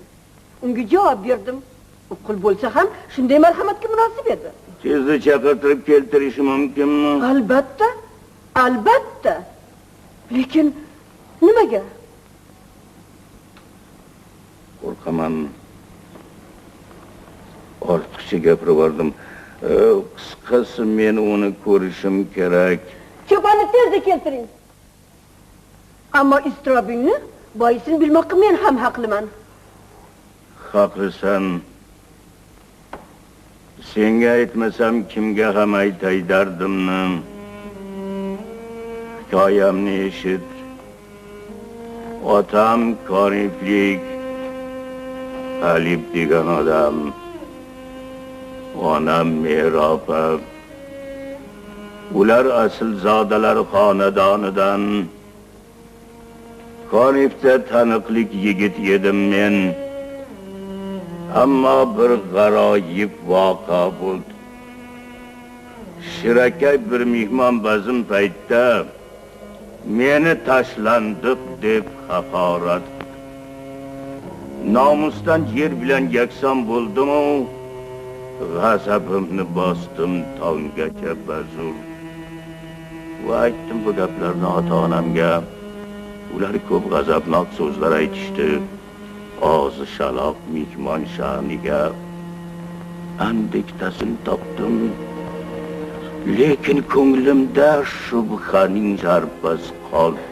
Unga javob berdim. U qul bo'lsa ham shunday marhamatga munosib edi. Tezda chaqirtirib keltirishi mumkinmi? Albatta. Lekin nimaga? Qo'rqaman. Ortiqcha gapirdim. Qisqasi men uni ko'rishim kerak. Cho'ponni tezda keltiring. Ammo iztirobingni boisini bilmoqqa men ham haqliman. Haqlisan. Senga aytmasam kimga ham aytay dardimni. Hikoyamni eshit. Otam Koniflik Alib degan odam. Onam Meropa. Ular aslzodalar xonadonidan. Konifda taniqlik yigit edim men. Ammo bir g'aroyib voqea bo'ldi. Shirakay bir mehmon bazm paytda meni tashlandiq deb haqorat. Nomusdan yer bilan yakson bo'ldim-u, g'azabimni bosdim tonggacha bazur. Va aytdim bu gaplarni ota-onamga. Ular ko'p g'azabnok so'zlar aytishdi. Og'zi shaloq mehmon sha'niga andiktasini topdim. Lekin ko'nglimda shubhaning zarpasi qoldi.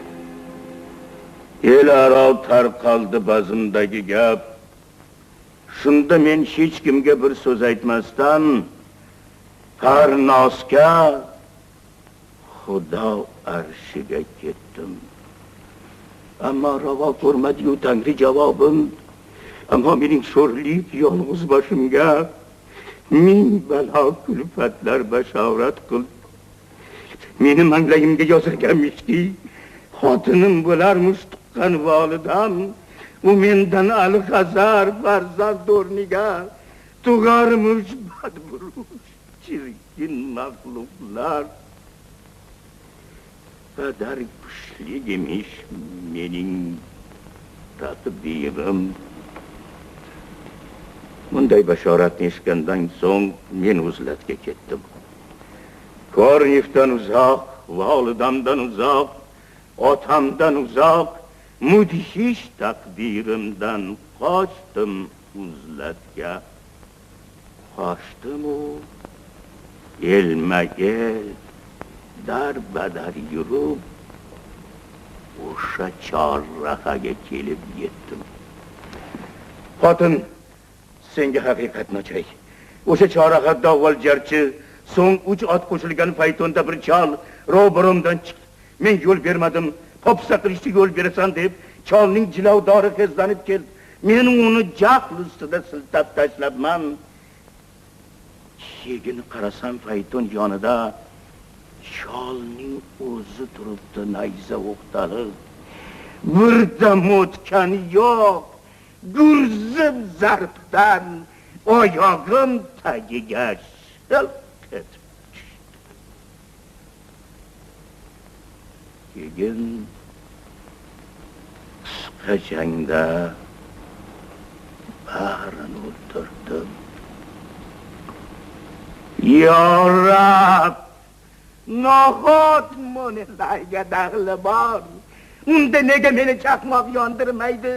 El-aro tarqaldi bazmdagi gap. Shunda men hech kimga bir so'z aytmasdan Parnosga, Xudo arshiga ketdim. Ammo ravo ko'rmadi-yu Tangri javobim. Ammo mening sho'rlik yolg'iz boshimga ming balo kulfatlar bashorat qildi. Meni manglayimga yozilganmishki, xotinim bo'larmish tuqqan volidam. U mendan al-Hazar farzand o'rniga tug'armish badburush chirkin maxluqlar. Qadar kuchli emish mening taqdirim. Bunday bashoratni eshitgandan so'ng men uzlatga ketdim. Kornifdan uzoq, volidamdan uzoq, otamdan uzoq, mudhish taqdirimdan qochdim uzlatga. Qochdim-u elma-el darbadar yurib o'sha chorrahaga kelib yetdim. Xotin, senga haqiqatni aytay. O'sha chorrahada avval jarchi, so'ng 3 ot qo'shilgan faytonda bir chol ro'barimdan chiqdi. Men yo'l bermadim. Popsa qilishga yo'l berasan deb cholning jilovdori qezlanib keldi. Men uni jahl ustida siltab tashlabman. Keyin qarasam fayton yonida sholning o'zi turibdi, nayza o'qtalib. Birdam o'tgani yo'q. Gurzib zarbdan oyog'im tagiga shilq etib tushdi. Keyin qisqa jangda barini o'ldirdim. Ya Rab, nahot mo'minlarga daxli bor. Unda nega meni chaqmoq yondirmaydi?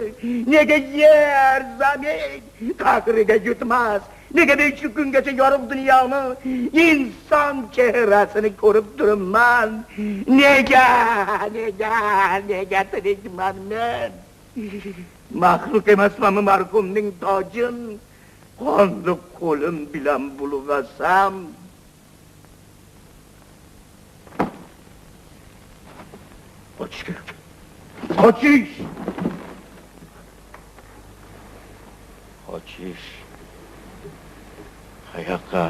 Nega yer zamin qahriga yutmas? Nega men shu kungacha yorug' dunyoni inson chehrasini ko'rib turibman? Nega tirikman men? Maxluq emasmanmi marhumning tojin? Qonli qo'lim bilan bulg'asam. Qochish kerak. Qochish. Qayoqqa?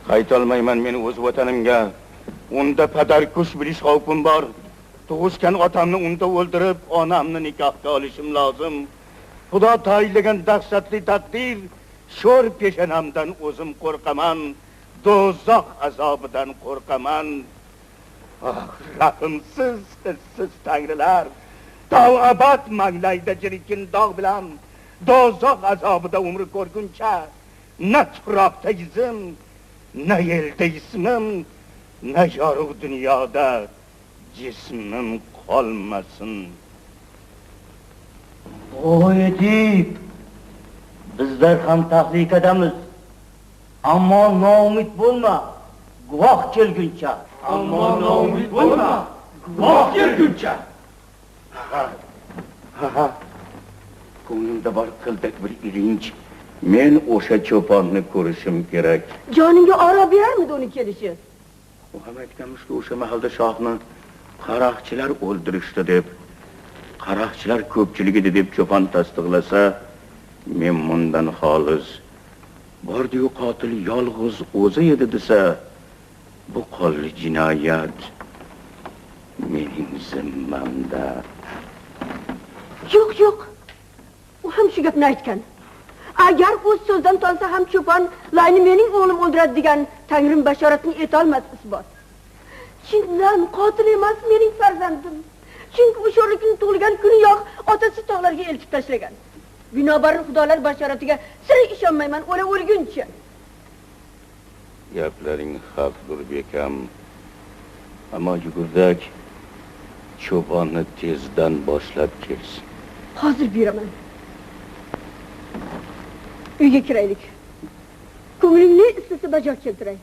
Qaytolmayman men o'z vatanimga. Unda padarkush bilish xavfim bor. Tug'ishgan otamni unda o'ldirib, onamni nikohga olishim lozim. Xudo tayinlagan dahshatli taqdir, sho'r peshanamdan o'zim qo'rqaman. Do'zax azobidan qo'rqaman. Rahimsiz, hissiz tangrilar, tavbat manglayda jirikin dog' bilan do'zax azobida umr ko'rguncha na tuproqda izim, na yerda ismim, na yorug' dunyoda jismim qolmasin. O'yidib, bizlar ham tahlikadamiz. Ammo noumid bo'lma, guvoh kelguncha. Ammo noumid bo'lma, guvoh kelguncha. Ko'nglimda bor qildak bir ilinj. Men o'sha cho'ponni ko'rishim kerak. Joningga oro berarmidi uni kelishi? U ham aytganmiz-ku, o'sha mahalda shohni qaroqchilar o'ldirishdi deb. Qaroqchilar ko'pchiligida deb cho'pon tasdiqlasa, men bundan xolis. Bordi-yu qotil yolg'iz o'zi edi desa, bu qonli jinoyat mening zimmamda. Yo'q. U ham shu gapni aytgan. Agar o'z so'zdan tonsa ham cho'pon layni mening o'g'lim o'ldiradi degan Tangrim bashoratni etolmas isbot. Chindan qotil emas mening farzandim. Chunki u sho'rlikning tug'ilgan kuniyoq otasi tog'larga eltib tashlagan. Binobarin xudolar bashoratiga sira ishonmayman, o'lguncha. Gaplaring haqdir bekam. Ammo yugurdak cho'ponni tezdan boshlab kelsin. Hozir beraman. Uyga kiraylik. Ko'nglingni istasa bajo keltiray.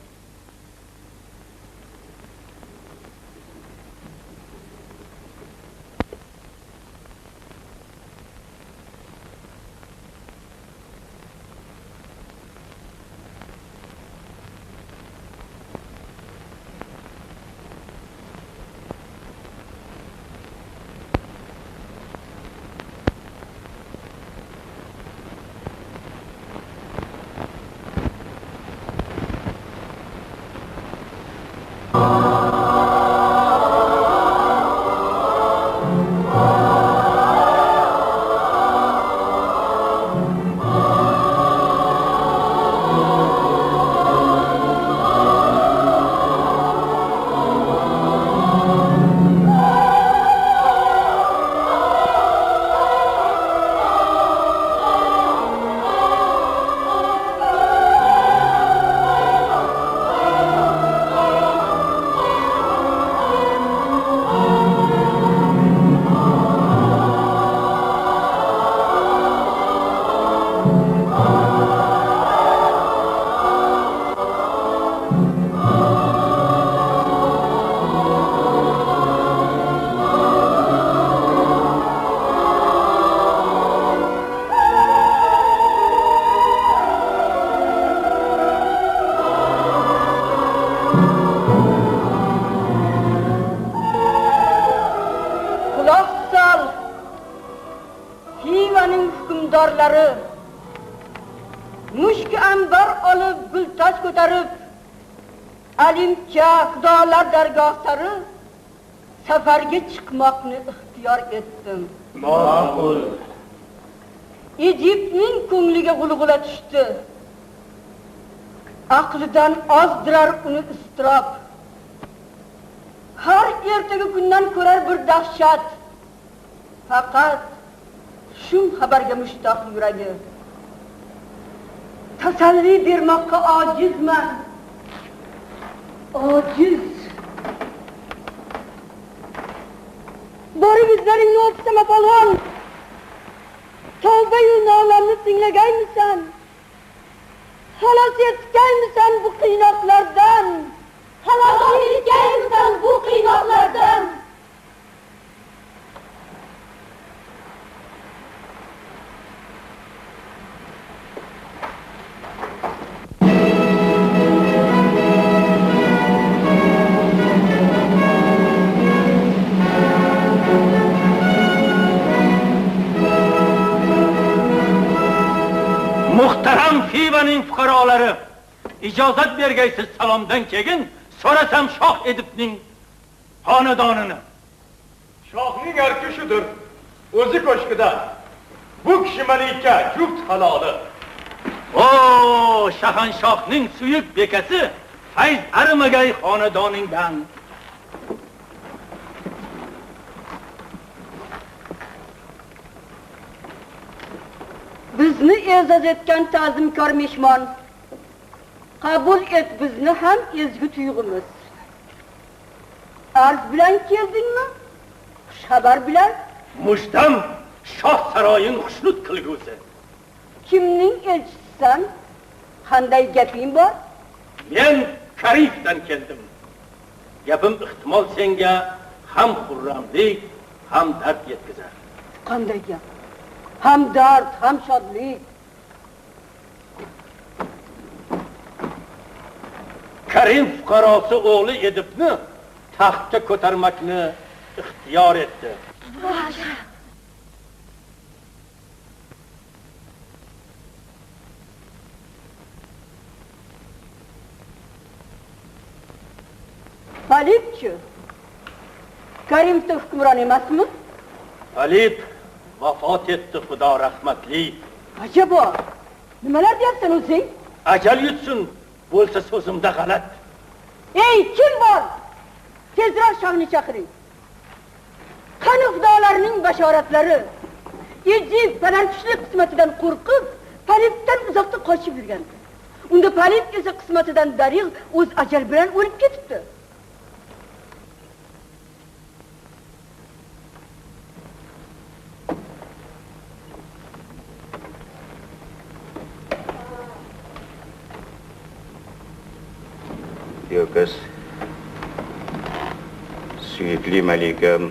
chorlari mushk ambar olib gultosh ko'tarib alimcha xudolar dargohlari safarga chiqmoqni ixtiyor etdim. Ma'qul. Egiptning ko'ngliga g'ulg'ula tushdi. Aqlidan ozdirar uni iztirob. Har ertaga kundan ko'rar bir dahshat. Faqat shu xabarga mushtoq yuragi. Tasalli bermoqqa ojizman. Ojiz. Borib izlaringni o'psama polvon. Tavba-yu nolamni tinglagaymisan? Xalos etgaymisan bu qiynoqlardan? Xalos etgaymisan bu qiynoqlardan? Muhtaram Xivaning fuqarolari, ijozat bergaysiz salomdan keyin so'rasam Shoh Edipning xonadonini. Shohning erki shudir. O'zi ko'shkida. Bu kishi malika, juft haloli. O, Shahanshohning suyuk bekasi fayz arimagay xonadoningdan. Bizni e'zoz etgan ta'zimkor mehmon, qabul et bizni ham ezgu tuyg'umiz. Arz bilan keldingmi? Xush xabar bilan? Mushdam shoh saroyin xushnud qilgusi. Kimning elchisisan? Qanday gaping bor? Men Karifdan keldim. Gapim ehtimol senga ham xurramlik, ham dard yetkazar. Qanday gap? Ham dard, ham shodlik. Karim fuqarosi o'g'li Edipni taxtga ko'tarmakni ixtiyor etdi. Falibchi, Karimda hukmron emasmi? Falib vafot etdi, Xudo rahmatli. Ajabo, nimalar deyapsan o'zing? Ajal yutsin, bo'lsa so'zimda g'alat. Ey, kim bor? Tezroq shohni chaqiring. Qani xudolarning bashoratlari? Ejipt balandkushlik qismatidan qo'rqib, Falibdan uzoqda qochib yurgan. Unda Falib esa qismatidan darig' o'z ajal bilan o'lib ketibdi. Yo'qas. Suyukli malikam,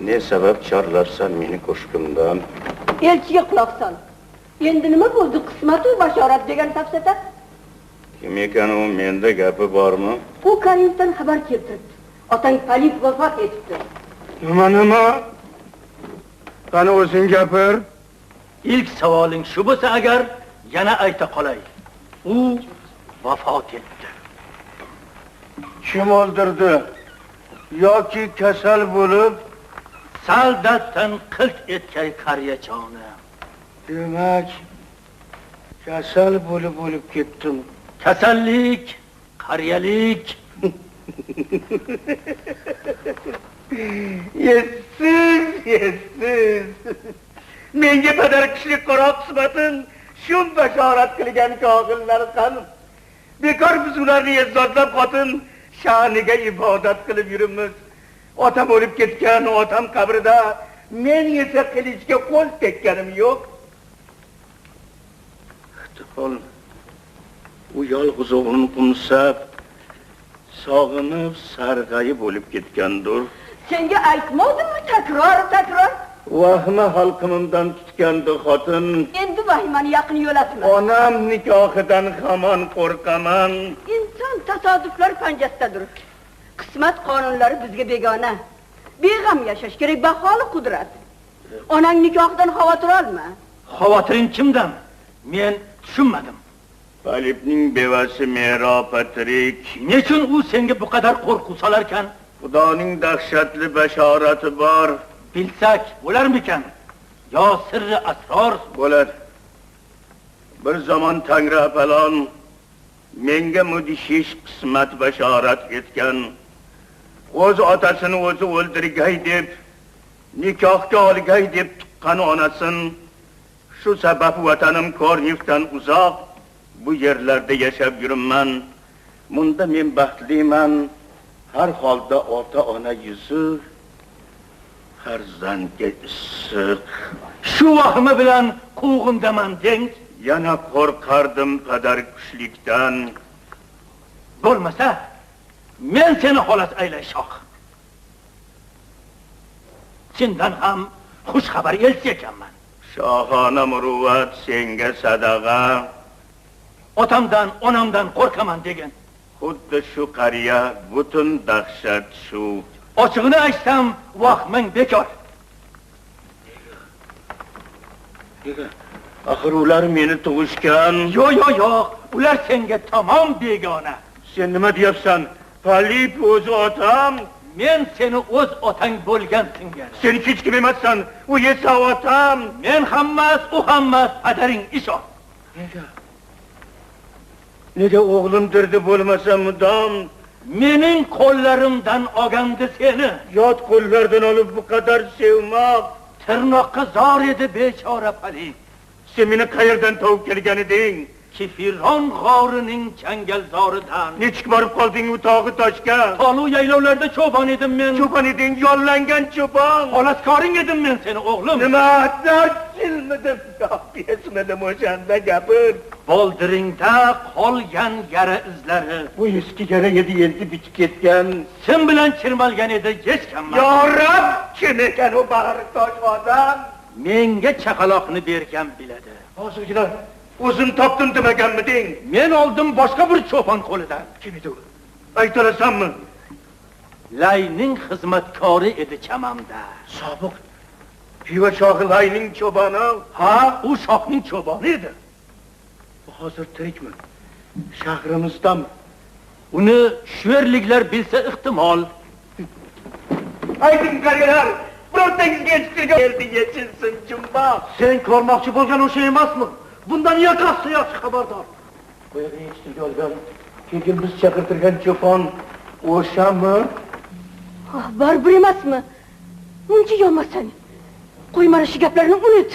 ne sabab chorlarsan meni ko'shkimdan? Elchiga quloq sol. Endi nima bo'ldi? Qismat va bashorat degan tafsira? Kim ekan u, menda gapi bormi? U Karimdan xabar keltirdi. Otang Falib vafot etibdi. Nima? Qani o'zing gapir. İlk savoling shu bo'lsa agar, yana ayta qolay. U vafot etdi. Kim o'ldirdi? Yoki kasal bo'lib, Saldatdan qilt etgan qariyachoni. demak, kasal bo'lib o'lib ketdim. Kasallik, qariyalik. Yetsiz. Menga qadar kishilik qaro qismatin shu bashorat qilgan kohillar qani? Bekor biz ularni e'zozlab xotin sha'niga ibodat qilib yuribmiz. Otam o'lib ketgan, otam qabrida, men esa qilichga qo'l tekkanim yo'q. Ehtimol u yolg'iz o'g'lini qo'msab, sog'inib, sarg'ayib o'lib ketgandir. Senga aytmadimmi takror? Vahma halqimimdan tutgandi xotin. Endi vahimani yaqin yo'latma. Onam nikohidan hamon qo'rqaman. Inson tasodiflar panjasidadir. Qismat qonunlari bizga begona. Beg'am yashash kerak, baholi qudrat. Onang nikohdan xavotir olma. Xavotiring kimdan? Men tushunmadim. Talibning bevasi Meropa tirik. Nechun u senga bu qadar qo'rquv solar ekan? Xudoning dahshatli bashorati bor. Bilsak bo'larmikan? Yo sirri asror Bo'ladi. Bir zaman Tangri apalon menga mudhishish qismat bashorat etgan. O'z otasini o'zi o'ldirgay deb, nikohga olgay deb tuqqan onasin. Shu sabab vatanim Kornevdan uzoq bu yerlarda yashab yuribman. Bunda men baxtliman. Har holda ota-ona yuzi farzandga issiq. shu vahmi bilan quvg'indaman deng. Yana qo'rqardim qadar kuchlikdan. Bo'lmasa men seni xolos aylay shoh. Chindan ham xush xabar elchi ekanman. Shohona muruvvat senga sadaqa. Otamdan, onamdan qo'rqaman degan. Xuddi shu qariya butun dahshat shu. Ochig'ini aytsam, vahming bekor. Axir ular meni tug'ishgan. Yo'q, ular senga tamom begona. Sen nima deyapsan? Talib o'zi otam. Men seni o'z otang bo'lgan singari. Sen hech kim emassan. U esa otam. Men hammas, u hammas padaring ishon. Nega o'g'limdirdi bo'lmasa mudom? Mening qo'llarimdan olgandi seni. Yot qo'llardan olib bu qadar sevmoq. Tirnoqqa zor edi bechora Palib. Sen meni qayerdan topib kelgan eding? Kifiron g'orining changalzoridan. Nechik borib qolding u tog'i toshga? Tolu yaylovlarda cho'pon edim men. Cho'pon eding, yollangan cho'pon. Xolaskoring edim men seni o'g'lim. Nima? Darchilmidim, yo'qesmidim o'shanda gapir. Boldiringda qolgan yara izlari. Bu eski yara edi, endi bitib ketgan. Sen bilan chirmalgan edi, hech kimman. Yo Rab, kim ekan u bag'ri tosh odam? Menga chaqaloqni bergan biladi. Hozirgina o'zim topdim demaganmiding? Men oldim boshqa bir cho'pon qo'lidan. Kim edi u? Aytolasanmi? Layning xizmatkori edi chamamda. Sobiq piva shohi Layning cho'boni. Ha, u shohning cho'boni edi. Hozir tirikmi? Shahrimizdami? Uni shuerliklar bilsa ehtimol. Ayting qariyalar, birortangizga yetishtirgan yerda yechilsin jumbo. Sen ko'rmoqchi bo'lgan o'sha emasmi? Bundan yakasi yaxshi xabardor. Bu yerga yetishtirgan olgan, keyin biz chaqirtirgan cho'pon o'shami? Baribir emasmi? Muncha yonmasan. Qo'y mana shu gaplarni unut.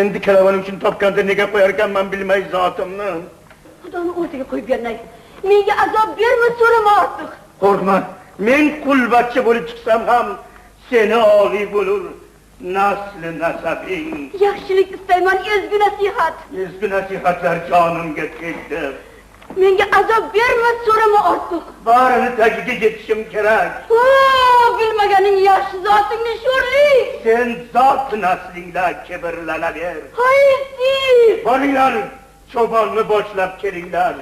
Endi karavan uchun topganda nega qo'yar ekanman bilmay zotimni. Xudoni o'ziga qo'yib bernay. Menga azob berma, so'rama ortiq. Qo'rqma. Men qulbatchi bo'lib chiqsam ham seni og'iy bo'lur. Nasli nasabing. Yaxshilik istayman, ezgu nasihat. Ezgu nasihatlar jonimga tegdi. Menga azob berma, so'rama ortiq. Barini tagiga yetishim kerak. Bilmaganing yaxshi zotingni sho'rlik. Sen zot naslingda kibrlanaver. Haysi! Boringlar, cho'ponni boshlab kelinglar.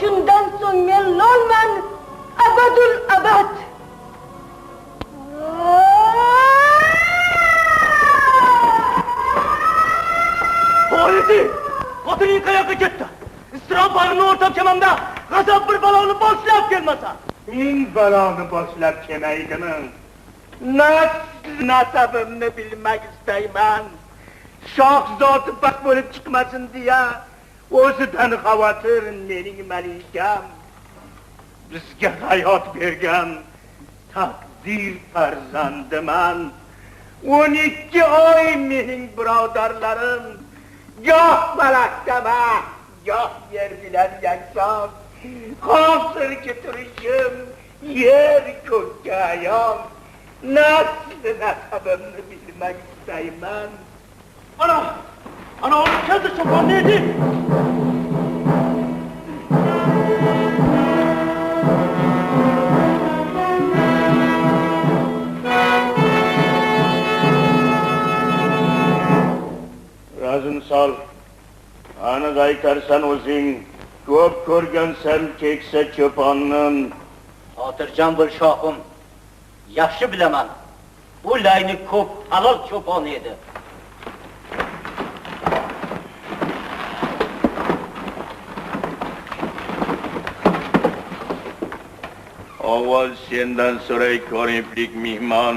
Shundan so'ng men lolman abadul abad. Polisi! Xotining qayoqqa ketdi? Isrof barini o'rtab chamamda g'azab bir baloni boshlab kelmasa. Ming baloni boshlab kelmaydimi? Nasabimni bilmak istayman. Shoh zoti past bo'lib chiqmasin deya o'zidan xavotir mening malikam. Bizga hayot bergan taqdir farzandiman. 12 oy mening birodarlarim goh malakama, Gah yer bilen yaksam, hasır getirişim, yer kökke ayam. Nasıl nasabımını bilmek isteymen. Ana onu kendi çoban neydi? Razın sal, anı qaytarsan o'zing, ko'p ko'rgansan keksa cho'ponnin. Xotirjam bo'l shohim. Yaxshi bilaman. Bu layni ko'p halol cho'pon edi. Avval sendan so'ray ko'riblik mehmon.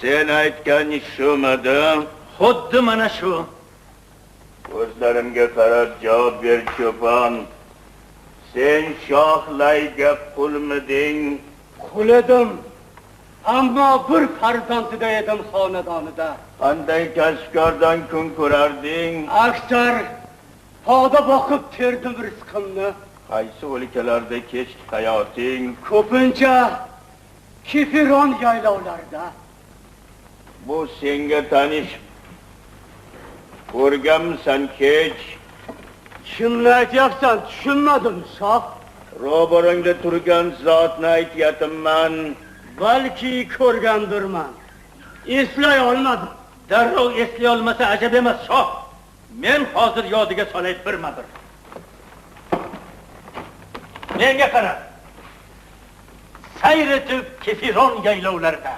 Sen aytgan shumidi? Xuddi mana shu. Ko'zlarimga qarab javob ber cho'pon. Sen shoh layga qulmiding? Qul edim. Ammo bir farzandida edim xonadonida. Qanday kasbkordan kun ko'rarding? Aksar poda boqib terdim rizqimni. Qaysi o'lkalarda kechdi hayoting? Ko'pincha Kifiron yaylovlarida. Bu senga tanish. Ko'rganmisan kech? Kimni aytyapsan? Tushunmadim, shoh. Ro'barangda turgan zotni aytyapman. Balki ko'rgandirman. Eslay olmadim. Darrov eslay olmasa ajab emas, shoh. Men hozir yodiga solay birma-bir. Menga qara. Sayr etib Kefiron yaylovlarida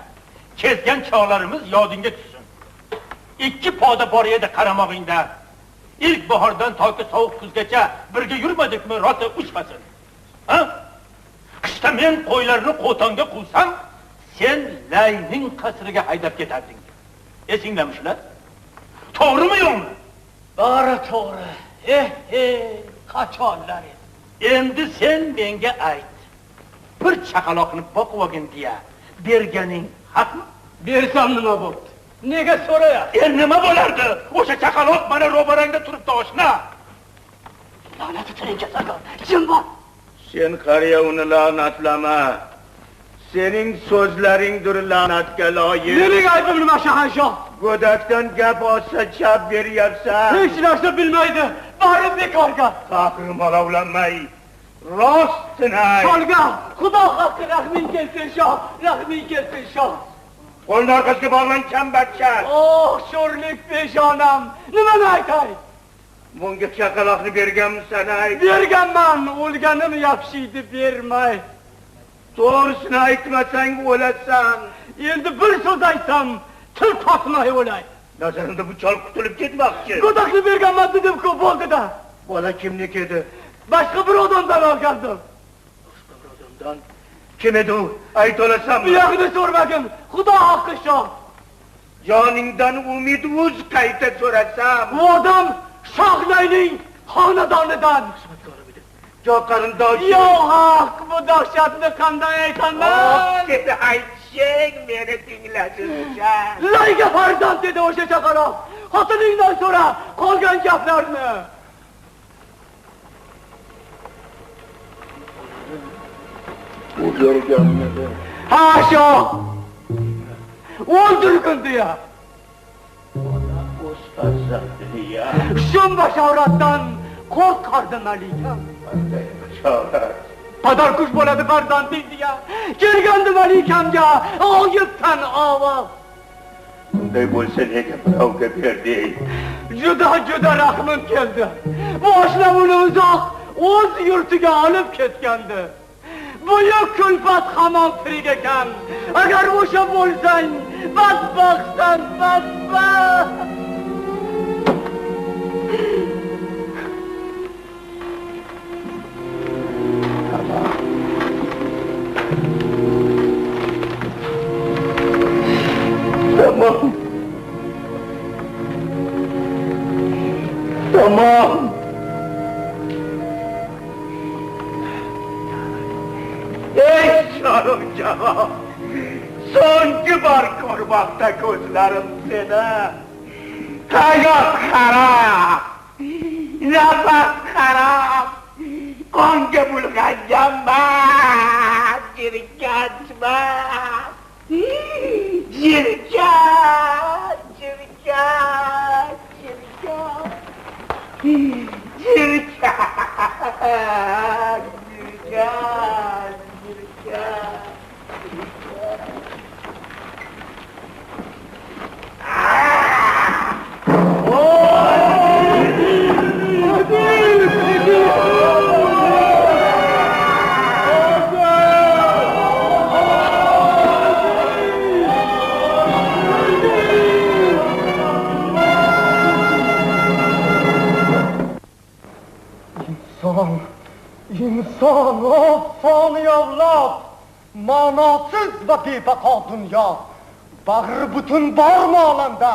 kezgan chog'larimiz yodingga tushsin. Ikki poda bor edi qaramog'ingda. İlk bahordan toki sovuq kuzgacha birga yurmadikmi rosa uchmasin. Ha? Qishda men qo'ylarni qo'tonga quvsam, sen layning qasriga haydab ketarding. Esingdami shular? To'g'rimi yo'qmi? Bari to'g'ri. Qachonlar edi. Endi sen menga ayt. Bir chaqaloqni boqib olgin deya berganing haqmi? Bersam nima bo'pti? Nega so'rayapsiz? Nima bo'lardi? O'sha chaqaloq mana ro'barangda turibdi oshna. La'nati tilinga sakon. Kim bor? Sen qariya uni la'natlama. Sening so'zlaringdir la'natga loyiq. Mening aybim nima Shahanshoh? Go'dakdan gap olsa chap beryapsan. Hech narsa bilmaydi. Bari bekorga. Faqrim olovlanmay. Rostini ayt. Sholga, Xudo haqqi rahming kelsin shoh. Rahming kelsin shoh. Qo'lni orqasiga bog'lan kambachcha. Oh, sho'rlik peshonam. Nimani aytay? Bunga chaqaloqni berganmisan ayt. Berganman, o'lganim yaxshiydi bermay. To'g'risini aytmasang o'lasan. Endi bir so'z aytsam, til qotmay o'lay. Nazarimda bu chol qutulib ketmoqchi. Go'dakni berganman dedim-ku, bo'ldi-da. Bola kimniki edi? Boshqa bir odamdan olgandim. Boshqa bir odamdan? Kim edi u? Ayt olasanmi? Bu yoqni so'rmagin. Xudo haqqi shoh. Joningdan umid uz qayta so'rasam. Bu odam shohlayning xonadonidan. Jo qarindosh. Yo'q, haq, bu dahshatni qanday aytaman? Dedi aytshing, meni tinglasincha. Layga farzand dedi o'sha chaqaloq. Xotiningdan so'ra qolgan gaplarni. Bu berganmidi? Ha, shoh. O'ldirgin deya. O'z farzandi ya. Shu bashoratdan qo'rqardi malikam. Qanday bashorat? Padarkush bo'ladi farzanding deya. Kelgandi malikamga g'oyibdan ovoz. Bunday bo'lsa nega birovga berding? Juda rahmim keldi. Bu oshna uni uzoq o'z yurtiga olib ketgandi. Buyuk kulfat hamon tirik ekan. Agar o'sha bo'lsang, badbaxtsan, badbaxt. Tamam. Ey canım canım. So'nggi bor ko'rmoqda ko'zlarim seni. Qayoq qara. nafas harom, qonga bulg'anganman, jirkanchman, jirkan, jirkan, jirkan, jirkan, jirkan, jirkan. İnsan, o fani avlod, ma'nosiz va bebaqo dunyo, bag'ri butun bormi olamda,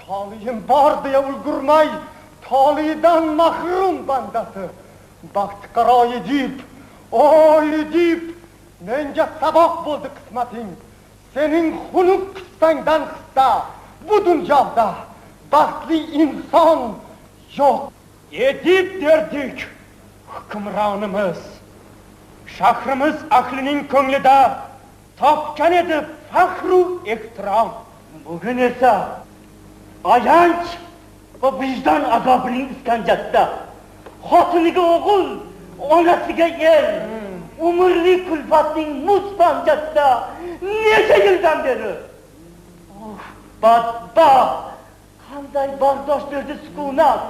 toliyim bor deya ulgurmay, tolidan mahrum bandasi, baxtiqaro deb, oy deb, menga saboq bo'ldi qismating, sening xunuk qissangdan xista, bu dunyoda baxtli inson yo'q. Yetib derdik. Hukmronimiz, shahrimiz ahlining ko'nglida topgan edi faxru ehtirom. Bugun esa ayanch va vijdon azobining iskanjasida xotiniga o'g'il, onasiga er, umrli kulfatning muz panjasida necha yildan beri. Badbaxt, qanday bardosh berdi sukunat,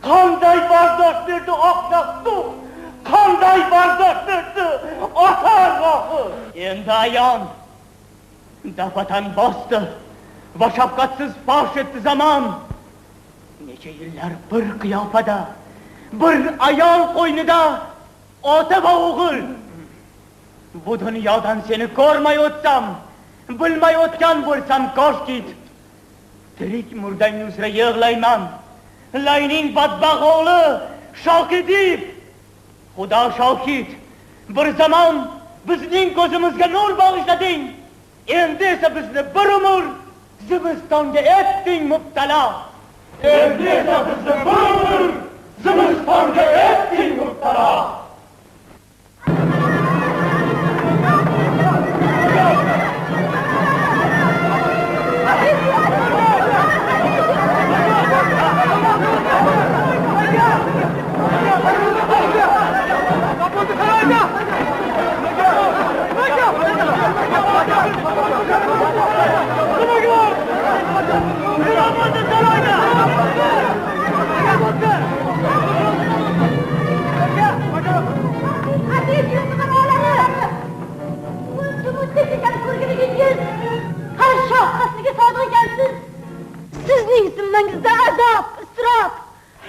qanday bardosh berdi oqnaftuq, qanday bardosh berdi ota rohi. Endi ayon dafatan bosdi va shafqatsiz fosh etdi zamon. Necha yillar bir qiyofada, bir ayol qo'ynida ota va o'g'il. Bu dunyodan seni ko'rmay o'tsam, bilmay o'tgan bo'lsam koshki. Tirik murdang uzra yig'layman. Layning badbaxt o'g'li Shohidib, Xudo shohid, bir zamon bizning ko'zimizga nur bag'ishlading. Endi esa bizni bir umr zimistonga etding mubtalo. Endi esa bizni bir umr zimistonga etding mubtalo. Sizning zimmangizda azob, isrof,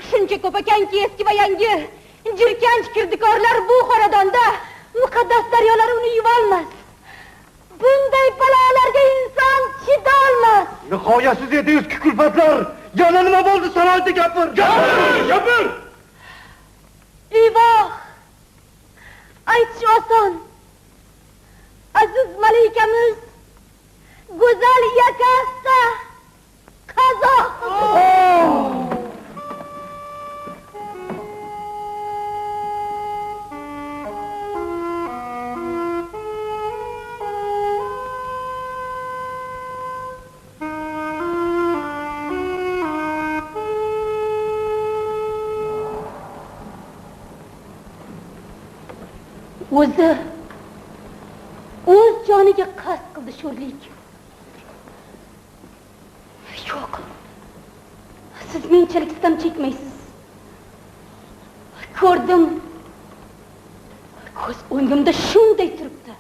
shuncha ko'p ekanki eski va yangi jirkanch kirdikorlar bu xonadonda muqaddas daryolar uni yuvolmas. Bunday balolarga inson chidolmas. Nihoyasiz edi eski kulfatlar. Yana nima bo'ldi, sanoatda gapir. Gapir. Ivoh. Aytish oson. Aziz malikamiz go'zal yakasta qazo. O'z joniga qasd qildi sho'rlik. Yo'q. Siz menchalik sitam chekmaysiz. Ko'rdim. Ko'z o'ngimda shunday turibdi.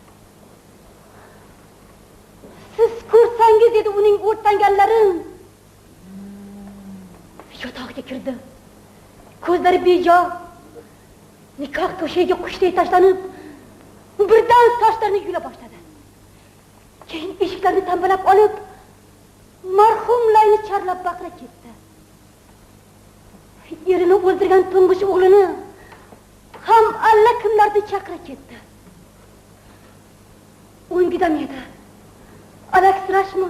Siz ko'rsangiz edi uning o'rtanganlari. Yotoqqa kirdi. Ko'zlari bejo. Nikoh to'shiga qushday tashlanib, birdan sochlarini yula boshladi. Keyin eshiklarni tambalab olib, marhum Layni charlab baqira ketdi. Erini o'ldirgan to'ng'ish o'g'lini ham alla kimlarni chaqira ketdi. O'ngida edi. Alaksirashmi?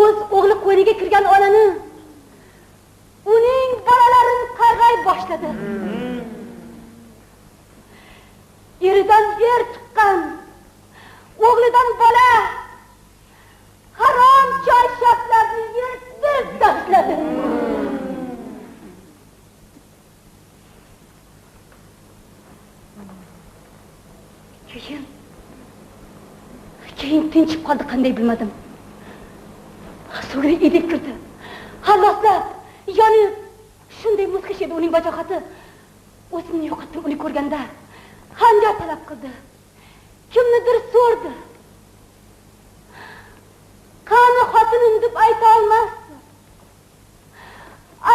O'z o'g'li qo'yniga kirgan onani, uning bolalarini boshladi. Eridan yer chiqqan, o'g'lidan bola harom choyshablarni yirtib tashladi. Keyin tinchib qoldi, qanday bilmadim. So'ngra edik kirdi. Halloslab, ya'ni shunday muzqish edi uning vajohati. O'zimni yo'qotdim uni ko'rganda. Xanjar talab qildi. Kimnidir so'rdi. Qani xotinim deb ayta olmasdi.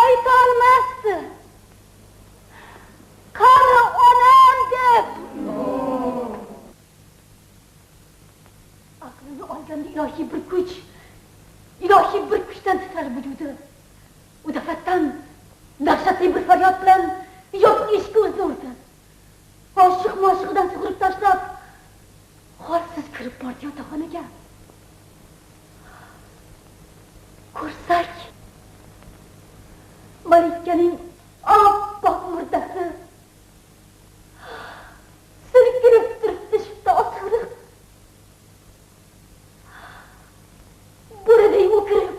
Ayta olmasdi. Qani onam deb. Aqlini olganda ilohiy bir kuch, ilohiy bir kuchdan titrar vujudi. U dafatdan dahshatli bir faryod bilan yo'q eshikka o'zi urdi. Oshiq moshiqidan sug'urib tashlab, holsiz kirib bordi yotoqxonaga. Ko'rsak, malikaning oppoq murdasi silkinib turibdi shifta osig'liq. Buraday o'kirib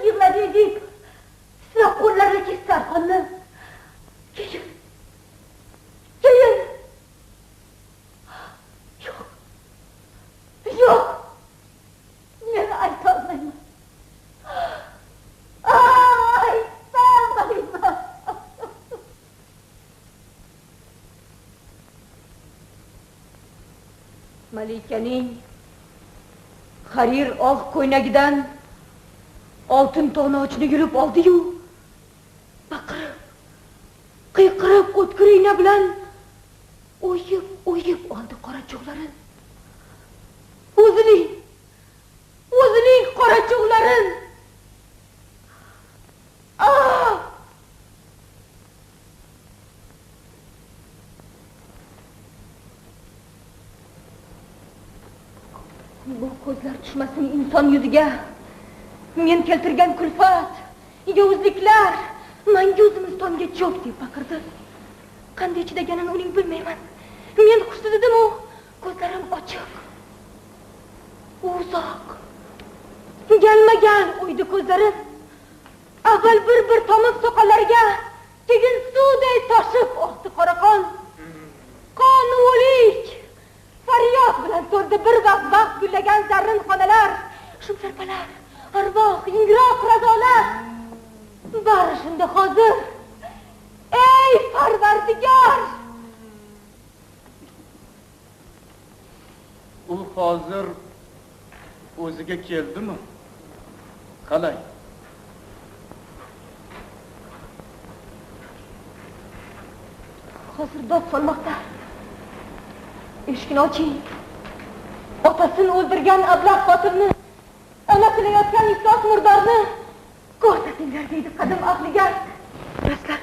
yig'ladi deb sira qo'llariga kesdi arqonni. Keyin yo'q, men aytolmayman. Aytolmayman. Malikaning Harir oq ko'ynagidan oltin to'nochni yulib oldi-yu, baqirib, qiyqirib o'tkir igna bilan o'yib oldi qoracho'g'larin. O'zining qoracho'g'larin. Bu ko'zlar tushmasin inson yuziga. Men keltirgan kulfat, yovuzliklar menga o'zimiztonga cho'k deb baqirdi. Qanday chidaganini uning bilmayman. Men xushsiz edim-u, ko'zlarim ochiq. Uzoq. Gelmagan o'ydi ko'zlarim. Avval bir tomib soqollariga, keyin suvday toshib oqdi qora qon. Qoni o'lik. Faryod bilan to'rda bir vaqt gullagan zarrin xonalar, shumsharpalar, arvoh, ingroq razolar. Bari shunda hozir. Ey Parvardigor! U hozir o'ziga keldimi? Qalay? Hozir dod solmoqda. Eshikni oching. Otasini o'ldirgan ablah xotinni, onasini yotgan iflos murdorni ko'rsatinglar deydi qadim aqliga. Raslar.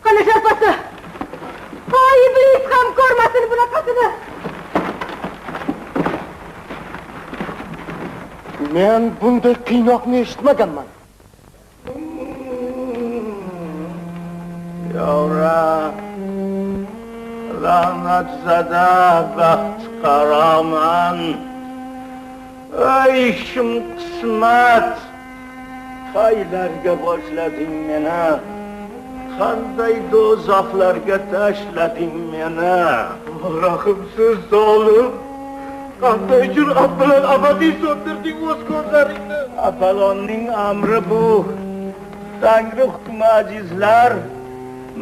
Qani sharpasi? Voy iblis ham ko'rmasin bunaqasini. Men bunday qiynoqni eshitmaganman. Yavrum, la'nat zada baxt qaraman. Ey ishim qismat, qaylarga boshlading meni? Qanday do'zaxlarga tashlading meni? Rahimsiz zolim. Qanday jur'at bilan abadiy so'ndirding o'z ko'zlaringni? Apalonning amri bu. Tangri hukmi azizlar,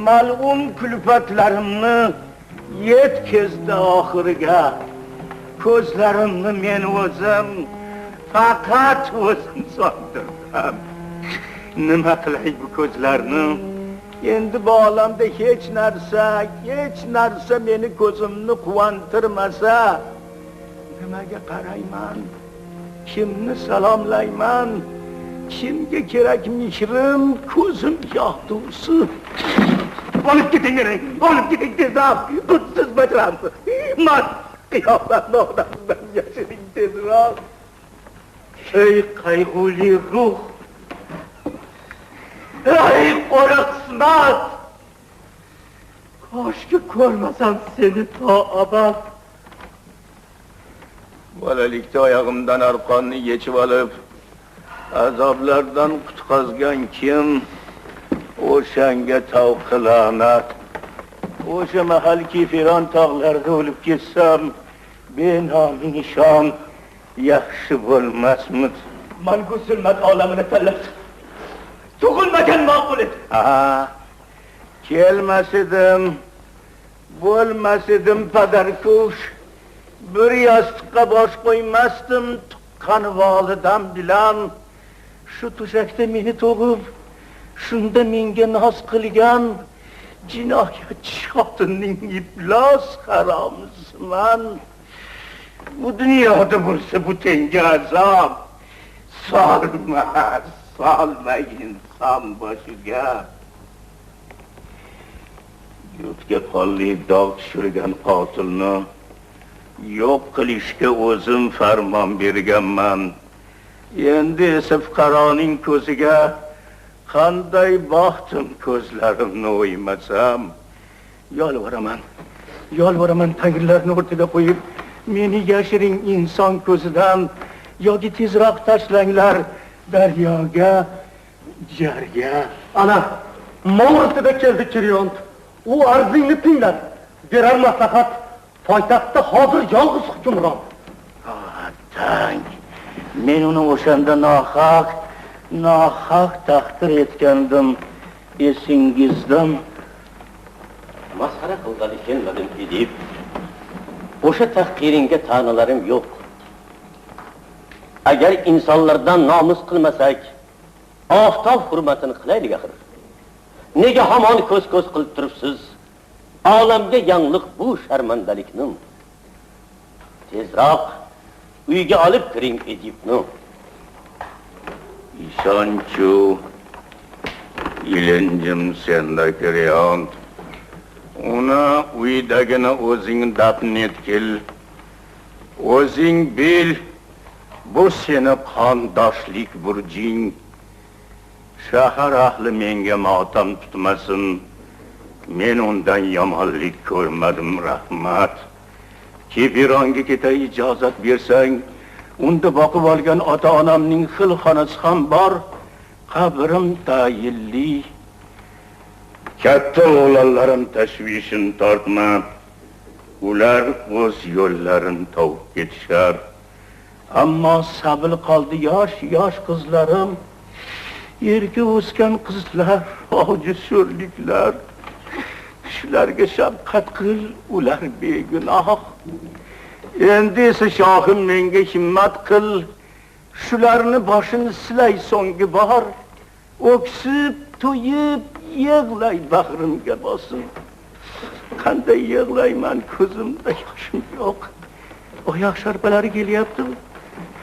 mal'un kulfatlarimni yetkazdi oxiriga. Ko'zlarimni men o'zim, faqat o'zim so'ndirdim. Nima qilay bu ko'zlarni? Endi bu olamda hech narsa meni ko'zimni quvontirmasa, nimaga qarayman? Kimni salomlayman? Kimga kerak mehrim, ko'zim yoqdusi? Olib keting meni, olib keting tezroq, qutsiz bajaramsiz. Men qiyofatni odamdan yashiring tezroq. Ey qayg'uli ruh, Ey qora qismat! Koshki ko'rmasam seni to abad. Bolalikda oyog'imdan arqonni yechib olib, azoblardan qutqazgan kim? O'shanga tavqi la'nat. O'sha mahalki Firon tog'larida o'lib ketsam, benoming nishon yaxshi bo'lmasmid? Mangu zulmat olamini tanlabdi. Tug'ilmagan ma'qul edi. Kelmas edim, bo'lmas edim padarkush. Bir yostiqqa bosh qo'ymasdim tuqqan volidam bilan. Shu to'shakda meni tug'ib, shunda menga noz qilgan jinoyatchi xotinning iflos haromisiman. Bu dunyoda bo'lsa bu tenga azob solmay inson boshiga. Yurtga qonli dog' tushirgan qotilni yo'q qilishga o'zim farmon berganman. Endi esa fuqaroning ko'ziga qanday baxtim ko'zlarimni o'ymasam. Yolvoraman tangrilarni o'rtaga qo'yib, meni yashiring inson ko'zidan yoki tezroq tashlanglar daryoga, jarga. Ana, Mo'g'risida keldi Kiryont. U arzingni tinglab, berar maslahat. Poytaxtda hozir yolg'iz hukmron. Tang. Men uni o'shanda nohaq taqdir etgandim. Esingizdan masxara qilgani kelmadim deb. O'sha tahqiringga ta'nalarim yo'q. Agar insonlardan nomus qilmasak, oftob hurmatini qilaylik axir. Nega hamon ko'z qilib turibsiz? Olamga yangliq bu sharmandalikni. Tezroq uyga olib kiring Edipni. İşonchu ilinjim senda Kiryont. Uni uydagina o'zing dafn etkil. O'zing bil, bu seni qondoshlik burjing. Shahar ahli menga motam tutmasin. Men undan yomonlik ko'rmadim, rahmat. Kibironga ketay ijozat bersang, unda boqib olgan ota-onamning xilxonasi ham bor. Qabrim tayinli. Katta o'g'illarım tashvishin tortma. Ular o'z yo'llarini topib ketishar. Ammo sabr qoldi yosh qizlarim. Yerga o'sgan qizlar, ojiz sho'rliklar. Shularga shafqat qil, ular begunoh. Endi esa shohim menga himmat qil. Shularni boshini silay so'nggi bor. O'ksib, to'yib, yig'lay bag'rimga bosib. Qanday yig'layman, ko'zimda yoshim yo'q. Oyoq sharpalari kelyapti.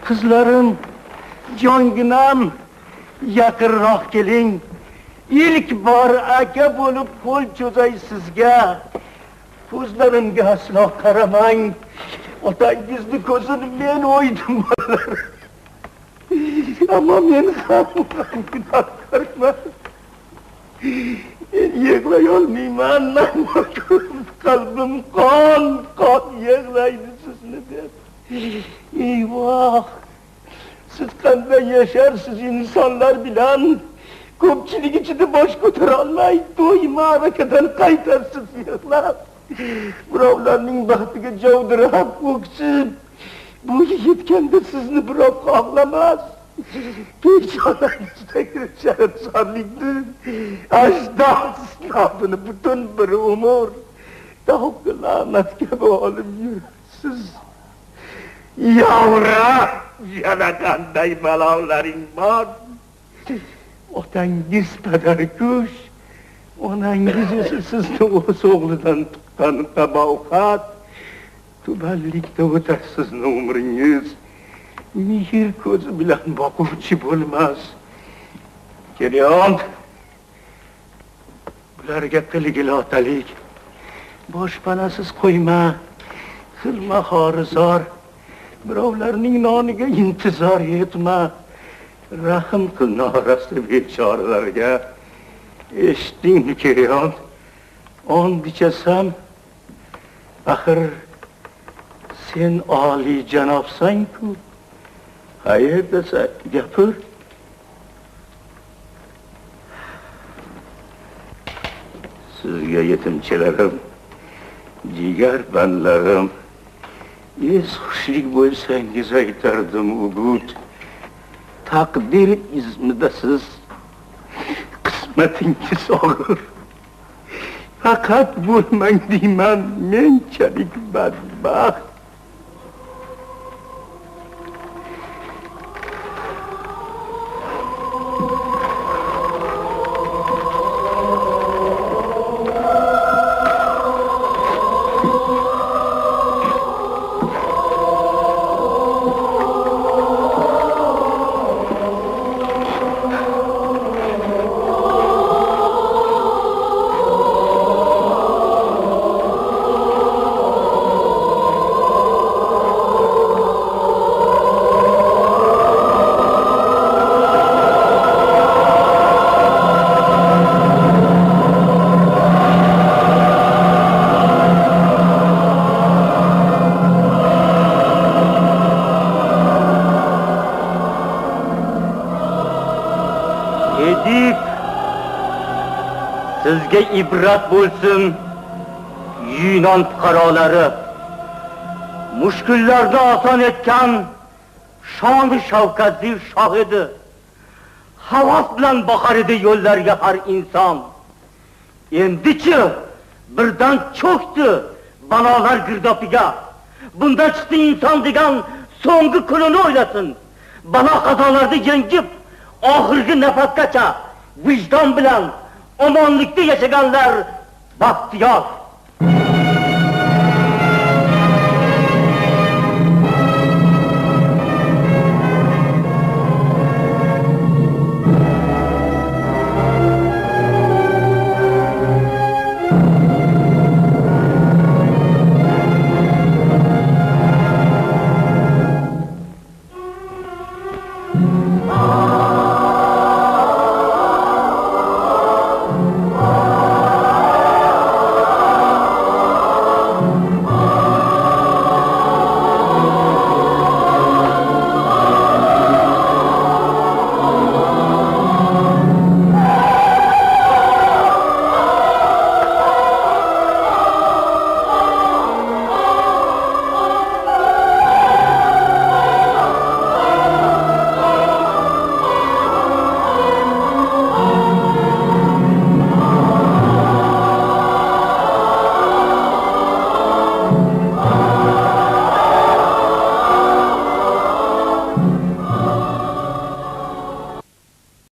Qizlarim, jonginam, yaqinroq keling. İlk bor aka bo'lib qo'l cho'zay sizga. Ko'zlarimga aslo qaramang. Otangizni ko'zini men o'ydim bolalar. Ammo men ham gunohkorman. Yig'lay olmayman. Qalbim qon yig'laydi sizni deb. Eyvoh! Siz qanday yasharsiz insonlar bilan? Ko'pchilik ichida bosh ko'tara olmay, to'y ma'rakadan qaytarsiz yig'lab. Birovlarning baxtiga javdirab, o'ksib, bu yetganda sizni birov qo'g'lamas. Peshonangizdagi sharafsizlikni, ajdod isnobini butun bir umr tavqi la'natga olib yurasiz. Yavra, yana qanday balolaring bor? Otangiz padarkush, onangiz esa sizni o'z o'g'lidan tuqqan qabohat. Tubanlikda o'tar sizni umringiz. Mehr ko'zi bilan boquvchi bo'lmas. Kiryont, ularga qilgil otalik. Boshpanasiz qo'yma, qilma xorizor. Birovlarning noniga intizor etma. Rahim qil norasta bechoralarga. Eshitdingmi yon? On bichasam, axir sen oliy janobsan-ku. Hayır desa gapir. Sizga yetimchilarim, jigar bandlarim, xushlik bo'lsangiz aytardim ugut. Taqdir izmida siz qismatingiz og'ir. Faqat bo'lmang deyman, menchalik badbaxt. Sizga ibrat bo'lsin, Yunon fuqarolari. Mushkullarni oson etgan shon-u shavkatli shoh edi. Havas bilan boqar edi yo'llarga har inson. Endi-chi birdan cho'kdi balolar girdobiga. Bundan chiqdi inson degan so'nggi kunini o'ylasin. Balo qazolarni yengib, oxirgi nafasgacha vijdon bilan omonlikda yashaganlar baxtiyor.